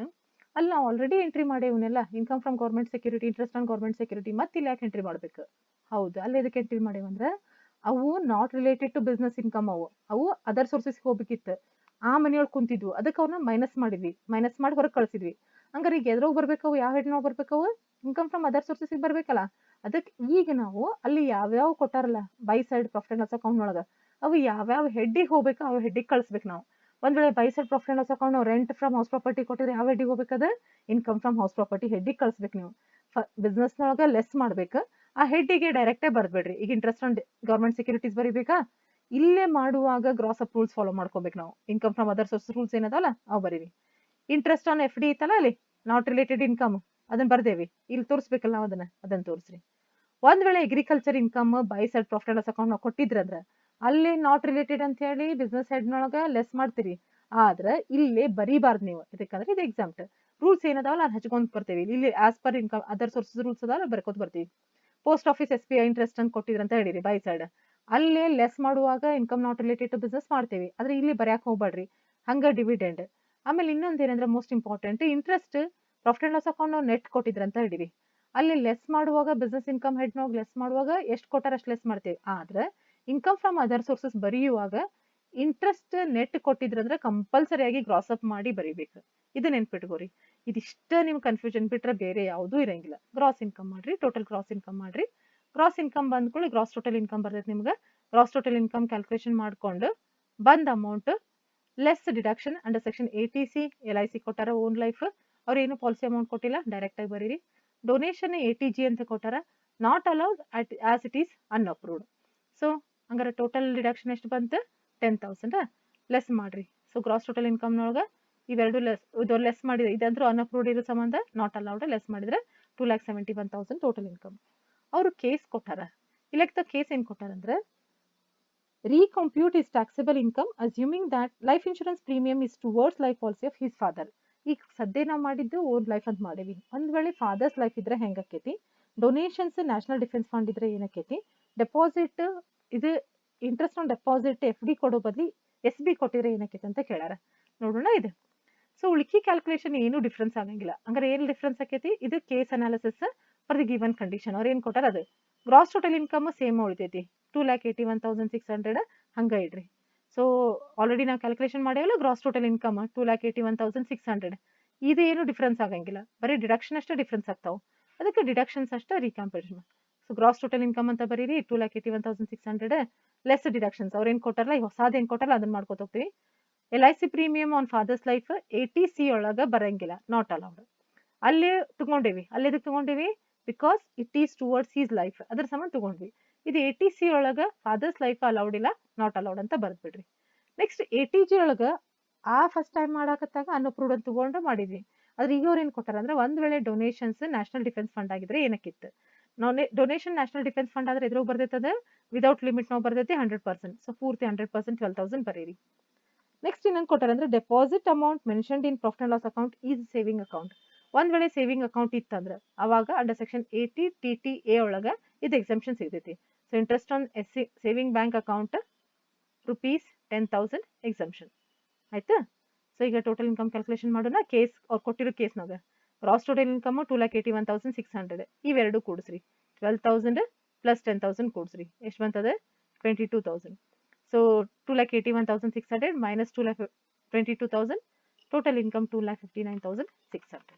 ಅಲ್ಲಿ ನಾವು ಆಲ್ರೆಡಿ ಎಂಟ್ರಿ ಮಾಡೇವನ್ನೆಲ್ಲ income from government security, interest on government security, ಮತ್ತೆ ಇಲ್ಲಿ ಯಾಕೆ ಎಂಟ್ರಿ ಮಾಡ್ಬೇಕು. ಹೌದು, ಅಲ್ಲಿ ಎದಕ್ಕೆ ಎಂಟ್ರಿ ಮಾಡೇವಂದ್ರೆ ಅವು not related to business income. ಅವು ಅದರ್ ಸೋರ್ಸಸ್ ಹೋಗ್ಬೇಕಿತ್ತು. ಆ ಮನೆಯೊಳಗೆ ಕುಂತಿದ್ವು, ಅದಕ್ಕೆ ಅವ್ನ ಮೈನಸ್ ಮಾಡಿದ್ವಿ. ಮೈನಸ್ ಮಾಡಿ ಹೊರಗೆ ಕಳ್ಸಿದ್ವಿ. ಹಂಗಾರೆ ಈಗ ಎದ್ರೋಗ್ ಬರ್ಬೇಕವು, ಯಾವ ಹೆಡ್ನಾಗ ಬರ್ಬೇಕವು, ಇನ್ಕಮ್ ಫ್ರಮ್ ಅದರ್ ಸೋರ್ಸಸ್ ಬರ್ಬೇಕಲ್ಲ. ಅದಕ್ಕೆ ಈಗ ನಾವು ಅಲ್ಲಿ ಯಾವ್ಯಾವ ಕೊಟ್ಟಾರಲ್ಲ by side profit and loss account ಒಳಗ ಅವು ಯಾವ್ಯಾವ ಹೆಡ್ಡಿಗೆ ಹೋಗ್ಬೇಕು ಅವು ಹೆಡ್ಡಿಗೆ ಕಳಿಸ್ಬೇಕು ನಾವು. ಒಂದ್ ವೇಳೆ by side profit and loss account ನಾವು ರೆಂಟ್ ಫ್ರಮ್ ಹೌಸ್ ಪ್ರಾಪರ್ಟಿ ಕೊಟ್ಟಿದ್ರೆ ಯಾವ ಹೆಡ್ಡಿಗೆ ಹೋಗ್ಬೇಕದ ಇನ್ಕಮ್ ಫ್ರಮ್ ಹೌಸ್ ಪ್ರಾಪರ್ಟಿ ಹೆಡ್ಡಿಗೆ ಕಳಿಸ್ಬೇಕು ನೀವು. ಬಿಸ್ನೆಸ್ನೊಳಗ ಲೆಸ್ ಮಾಡ್ಬೇಕು, ಆ ಹೆಡ್ಡಿಗೆ ಡೈರೆಕ್ಟೇ ಬರ್ಬೇಡ್ರಿ. ಈಗ ಇಂಟ್ರೆಸ್ಟ್ ಆನ್ ಗೌರ್ಮೆಂಟ್ ಸೆಕ್ಯೂರಿಟೀಸ್ ಬರೀಬೇಕಾ, ಇಲ್ಲೇ ಮಾಡುವಾಗ ಗ್ರಾಸ್ ಅಪ್ ರೂಲ್ಸ್ ಫಾಲೋ ಮಾಡ್ಕೋಬೇಕು ನಾವು. Income from other source rules ಏನದಲ್ಲ ಅವು ಬರೀರಿ. ಇಂಟ್ರೆಸ್ಟ್ ಆನ್ FD ಇತ್ತಲ್ಲ ಅಲ್ಲಿ ನಾಟ್ ರಿಲೇಟೆಡ್ ಇನ್ಕಮ್ ಅದನ್ನ ಬರ್ದೇವಿ. ಇಲ್ಲಿ ತೋರಿಸ್ಬೇಕಲ್ಲ ನಾವು ಅದನ್ನ ತೋರಿಸ್ರಿ. ಒಂದ್ ವೇಳೆ agriculture income by side profit and loss account ನಾವು ಕೊಟ್ಟಿದ್ರಂದ್ರ ಅಲ್ಲಿ ನಾಟ್ ರಿಲೇಟೆಡ್ ಅಂತ ಹೇಳಿ ಬಿಸ್ನೆಸ್ ಹೆಡ್ನೊಳಗ ಲೆಸ್ ಮಾಡ್ತೀರಿ. ಆದ್ರೆ ಇಲ್ಲಿ ಬರೀಬಾರ್ದು ನೀವು. ಇದಕ್ಕಂದ್ರೆ ಇದು ಎಕ್ಸಾಂಪ್ಟ್ ರೂಲ್ಸ್ ಏನದಾವಲ್ಲ ನಾನು ಹಚ್ಕೊಂಡ್ ಬರ್ತೇವೆ. ಇಲ್ಲಿ as per income other sources rules ಅದಾವಲ್ಲ ಬರ್ಕೋತ ಬರ್ತೀವಿ. ಪೋಸ್ಟ್ ಆಫೀಸ್ SBI ಇಂಟ್ರೆಸ್ಟ್ ಅನ್ನು ಕೊಟ್ಟಿದ್ರಂತ ಹೇಳಿರಿ ಬೈ ಸೈಡ್, ಅಲ್ಲೇ ಲೆಸ್ ಮಾಡುವಾಗ income not related to business ಮಾಡ್ತೇವೆ. ಆದ್ರೆ ಇಲ್ಲಿ ಬರ್ಯಾಕ್ ಹೋಗ್ಬೇಡ್ರಿ. ಹಂಗ ಡಿವಿಡೆಂಡ್. ಆಮೇಲೆ ಇನ್ನೊಂದು ಏನಂದ್ರೆ most important, interest profit and loss account ನಾವು ನೆಟ್ ಕೊಟ್ಟಿದ್ರಂತ ಹೇಳಿರಿ. ಅಲ್ಲಿ ಲೆಸ್ ಮಾಡುವಾಗ ಬಿಸ್ನೆಸ್ ಇನ್ಕಮ್ ಹೆಡ್ನಾಗ ಲೆಸ್ ಮಾಡುವಾಗ ಎಷ್ಟು ಕೊಟ್ಟಾರ ಅಷ್ಟು ಲೆಸ್ ಮಾಡ್ತೇವೆ. ಆದ್ರೆ ಇನ್ಕಮ್ ಫ್ರಮ್ ಅದರ್ ಸೋರ್ಸಸ್ ಬರೆಯುವಾಗ ಇಂಟ್ರೆಸ್ಟ್ ನೆಟ್ ಕೊಟ್ಟಿದ್ರಂದ್ರೆ ಕಂಪಲ್ಸರಿ ಆಗಿ ಗ್ರಾಸ್ ಅಪ್ ಮಾಡಿ ಬರೀಬೇಕು. ಇದು ನೆನ್ಪಿಟ್ಕೋರಿ. ಇದಿಷ್ಟ ನಿಮ್ ಕನ್ಫ್ಯೂಷನ್ ಬಿಟ್ರೆ ಬೇರೆ ಯಾವುದೂ ಇರಂಗಿಲ್ಲ. ಗ್ರಾಸ್ ಇನ್ಕಮ್ ಮಾಡ್ರಿ, ಟೋಟಲ್ ಗ್ರಾಸ್ ಇನ್ಕಮ್ ಮಾಡ್ರಿ. ಗ್ರಾಸ್ ಇನ್ಕಮ್ ಬಂದ್ಕೊಳ್ಳಿ ಗ್ರಾಸ್ ಟೋಟಲ್ ಇನ್ಕಮ್ ಬರ್ತೈತೆ ನಿಮ್ಗೆ. ಗ್ರಾಸ್ ಟೋಟಲ್ ಇನ್ಕಮ್ ಕ್ಯಾಲ್ಕುಲೇಷನ್ ಮಾಡ್ಕೊಂಡು ಬಂದ amount less deduction under section 80C LIC ಕೊಟ್ಟಾರ ಓನ್ ಲೈಫ್. ಅವ್ರು ಏನು ಪಾಲಿಸಿ ಅಮೌಂಟ್ ಕೊಟ್ಟಿಲ್ಲ, ಡೈರೆಕ್ಟ್ ಆಗಿ ಬರೀರಿ. ಡೊನೇಷನ್ ATG ಅಂತ ಕೊಟ್ಟಾರ, not allowed as it is unapproved. So ಹಂಗಾರೆ ಟೋಟಲ್ ಡಿಡಕ್ಷನ್ ಎಷ್ಟು ಬಂತು 10,000 ಲೆಸ್ ಮಾಡ್ರಿ. ಸೊ ಗ್ರಾಸ್ ಟೋಟಲ್ ಇನ್ಕಮ್ನೊಳಗೆ ಇವೆರಡು ಲೆಸ್ ಮಾಡಿದ್ರೆ ಇದಂದ್ರೂ ಅನ್ಅಪ್ರೂವ್ಡ್ ಇರೋ ಸಂಬಂಧ ನಾಟ್ ಅಲೌಡ್ ಲೆಸ್ ಮಾಡಿದ್ರೆ 2,71,000 ಟೋಟಲ್ ಇನ್ಕಮ್. ಅವರು ಕೇಸ್ ಕೊಟ್ಟಾರ. ಇಲೆಕ್ತ ಕೇಸ್ ಏನ್ ಕೊಟ್ಟಾರಂದ್ರೆ recompute his taxable income assuming that life insurance premium is towards life policy of his father. ಈಗ ಸದ್ಯ ನಾವು ಮಾಡಿದ್ದು ಓನ್ ಲೈಫ್ ಅಂತ ಮಾಡೀವಿ. ಒಂದ್ ವೇಳೆ ಫಾದರ್ಸ್ ಲೈಫ್ ಇದ್ರೆ ಹೆಂಗಾಕೈತಿ, ಡೊನೇಷನ್ಸ್ ನ್ಯಾಷನಲ್ ಡಿಫೆನ್ಸ್ ಫಂಡ್ ಇದ್ರೆ ಏನಕ್ಕೈತಿ, ಡೆಪಾಸಿಟ್ ಇದು ಇಂಟ್ರೆಸ್ಟ್ ಆನ್ ಡೆಪಾಸಿಟ್ FD ಕೊಡೋ ಬದಲಿ SB ಕೊಟ್ಟಿದ್ರೆ ಏನಕ್ಕೈತಿ ಅಂತ ಕೇಳ್ಯಾರ. ನೋಡೋಣ ಇದು. ಸೊ ಉಳ್ಕಿ ಕ್ಯಾಲ್ಕುಲೇಷನ್ ಏನು ಡಿಫ್ರೆನ್ಸ್ ಆಗಂಗಿಲ್ಲ. ಹಂಗಾರೆ ಏನು ಡಿಫ್ರೆನ್ಸ್ ಆಕೈತಿ, ಇದು case analysis for the given condition. ಅವ್ರು ಏನು ಕೊಟ್ಟಾರ ಅದು ಗ್ರಾಸ್ ಟೋಟಲ್ ಇನ್ಕಮ್ ಸೇಮ್ ಉಳಿತೈತಿ 2,81,600 ಹಂಗ ಇಡ್ರಿ. ಸೊ ಆಲ್ರೆಡಿ ನಾವು ಕ್ಯಾಲ್ಕುಲೇಷನ್ ಮಾಡೇವಲ್ಲ ಗ್ರಾಸ್ ಟೋಟಲ್ ಇನ್ಕಮ್ 2,81,600. ಇದು ಏನು ಡಿಫ್ರೆನ್ಸ್ ಆಗಂಗಿಲ್ಲ, ಬರೀ ಡಿಡಕ್ಷನ್ ಅಷ್ಟೇ ಡಿಫ್ರೆನ್ಸ್ ಆಗ್ತಾವೆ. ಅದಕ್ಕೆ ಡಿಡಕ್ಷನ್ಸ್ ಅಷ್ಟೇ ರೀಕಂಪೇರಿಸನ್. ಸೊ ಗ್ರಾಸ್ ಟೋಟಲ್ ಇನ್ಕಮ್ ಅಂತ ಬರೀರಿ 2,81,600 ಲೆಸ್ ಡಿಡಕ್ಷನ್ಸ್. ಅವ್ರು ಏನು ಕೊಟ್ಟಾರಲ್ಲ, ಹೊಸಾದ ಏನು ಕೊಟ್ಟಾರಲ್ಲ ಅದನ್ನ ಮಾಡ್ಕೋತ ಹೋಗ್ತೀವಿ. LIC premium on father's life 80C ಒಳಗೆ ಬರಂಗಿಲ್ಲ, ನಾಟ್ ಅಲೌಡ್. ಅಲ್ಲಿ ತಗೊಂಡೇವಿ, ಅಲ್ಲಿ ಎದಕ್ಕೆ ತಗೊಂಡೇವಿ, because it is towards his life, ಅದ್ರ ಸಂಬಂಧ ತಗೊಂಡ್ವಿ. ಇದು 80C ಒಳಗೆ ಫಾದರ್ಸ್ ಲೈಫ್ ಅಲೌಡ್ ಇಲ್ಲ, ನಾಟ್ ಅಲೌಡ್ ಅಂತ ಬರ್ದ್ಬಿಡ್ರಿ. ನೆಕ್ಸ್ಟ್ 80G ಒಳಗೆ ಫಸ್ಟ್ ಟೈಮ್ ಮಾಡಾಕತ್ತಾಗ ಅನ್ಅಪ್ರೂವ್ಡ್ ಅಂತ ತಗೊಂಡು ಮಾಡಿದ್ವಿ. ಆದ್ರೆ ಈಗ ಅವ್ರು ಏನು ಕೊಟ್ಟಾರ ಅಂದ್ರೆ, ಒಂದ್ ವೇಳೆ ಡೊನೇಷನ್ಸ್ ನ್ಯಾಷನಲ್ ಡಿಫೆನ್ಸ್ ಫಂಡ್ ಆಗಿದ್ರೆ ಏನಕ್ಕಿತ್ತು, ಡೊನೇಷನ್ ನ್ಯಾಷನಲ್ ಡಿಫೆನ್ಸ್ ಫಂಡ್ ಆದ್ರೆ ಎದ್ರಾಗ ಬರ್ತೈತದ ವಿದೌಟ್ ಲಿಮಿಟ್ ನಾವು ಬರ್ತೈತಿ 100%. ಸೊ ಪೂರ್ತಿ 100% 12,000 ಬರೀರಿ. ನೆಕ್ಸ್ಟ್ ಇನ್ನೊಂದು ಕೊಟ್ಟಾರ ಅಂದ್ರೆ, deposit amount mentioned in profit and loss account is saving account. ಒಂದ್ ವೇಳೆ ಸೇವಿಂಗ್ ಅಕೌಂಟ್ ಇತ್ತಂದ್ರೆ ಅವಾಗ ಅಂಡರ್ ಸೆಕ್ಷನ್ 80 TTA ಒಳಗೆ ಇದು ಎಕ್ಸೆಂಪ್ಷನ್ ಸಿಗ್ತೈತಿ. So interest on saving bank account ₹10,000 exemption ಆಯ್ತಾ. ಸೊ ಈಗ ಟೋಟಲ್ ಇನ್ಕಮ್ ಕ್ಯಾಲ್ಕುಲೇಷನ್ ಮಾಡೋಣ. ಕೇಸ್ ಅವ್ರು ಕೊಟ್ಟಿರೋ ಕೇಸ್ನಾಗ ಗ್ರಾಸ್ ಟೋಟಲ್ ಇನ್ಕಮ್ 2,81,600 ಇವೆರಡು ಕೂಡಿಸ್ರಿ. 12,000 ಪ್ಲಸ್ 10,000 ಕೂಡಿಸ್ರಿ, ಎಷ್ಟು ಬಂತದೆ 22,000. So 2,81,600 minus 2,22,000, total income 2,59,600.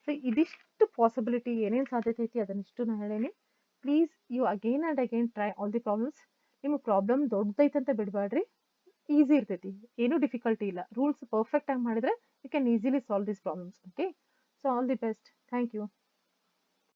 So ಇದಿಷ್ಟು ಪಾಸಿಬಿಲಿಟಿ ಏನೇನು ಸಾಧ್ಯತೆ ಐತಿ ಅದನ್ನಿಷ್ಟು ನಾನು ಹೇಳೇನಿ. Please you again and again try all the problems. ನಿಮಗೆ ಪ್ರಾಬ್ಲಮ್ ದೊಡ್ಡದೈತಂತ ಬಿಡಬೇಡ್ರಿ, ಈಸಿ ಇರ್ತೈತಿ, ಏನೂ ಡಿಫಿಕಲ್ಟಿ ಇಲ್ಲ. ರೂಲ್ಸ್ ಪರ್ಫೆಕ್ಟ್ ಆಗಿ ಮಾಡಿದ್ರೆ you can easily solve these problems. Okay, so all the best. Thank you.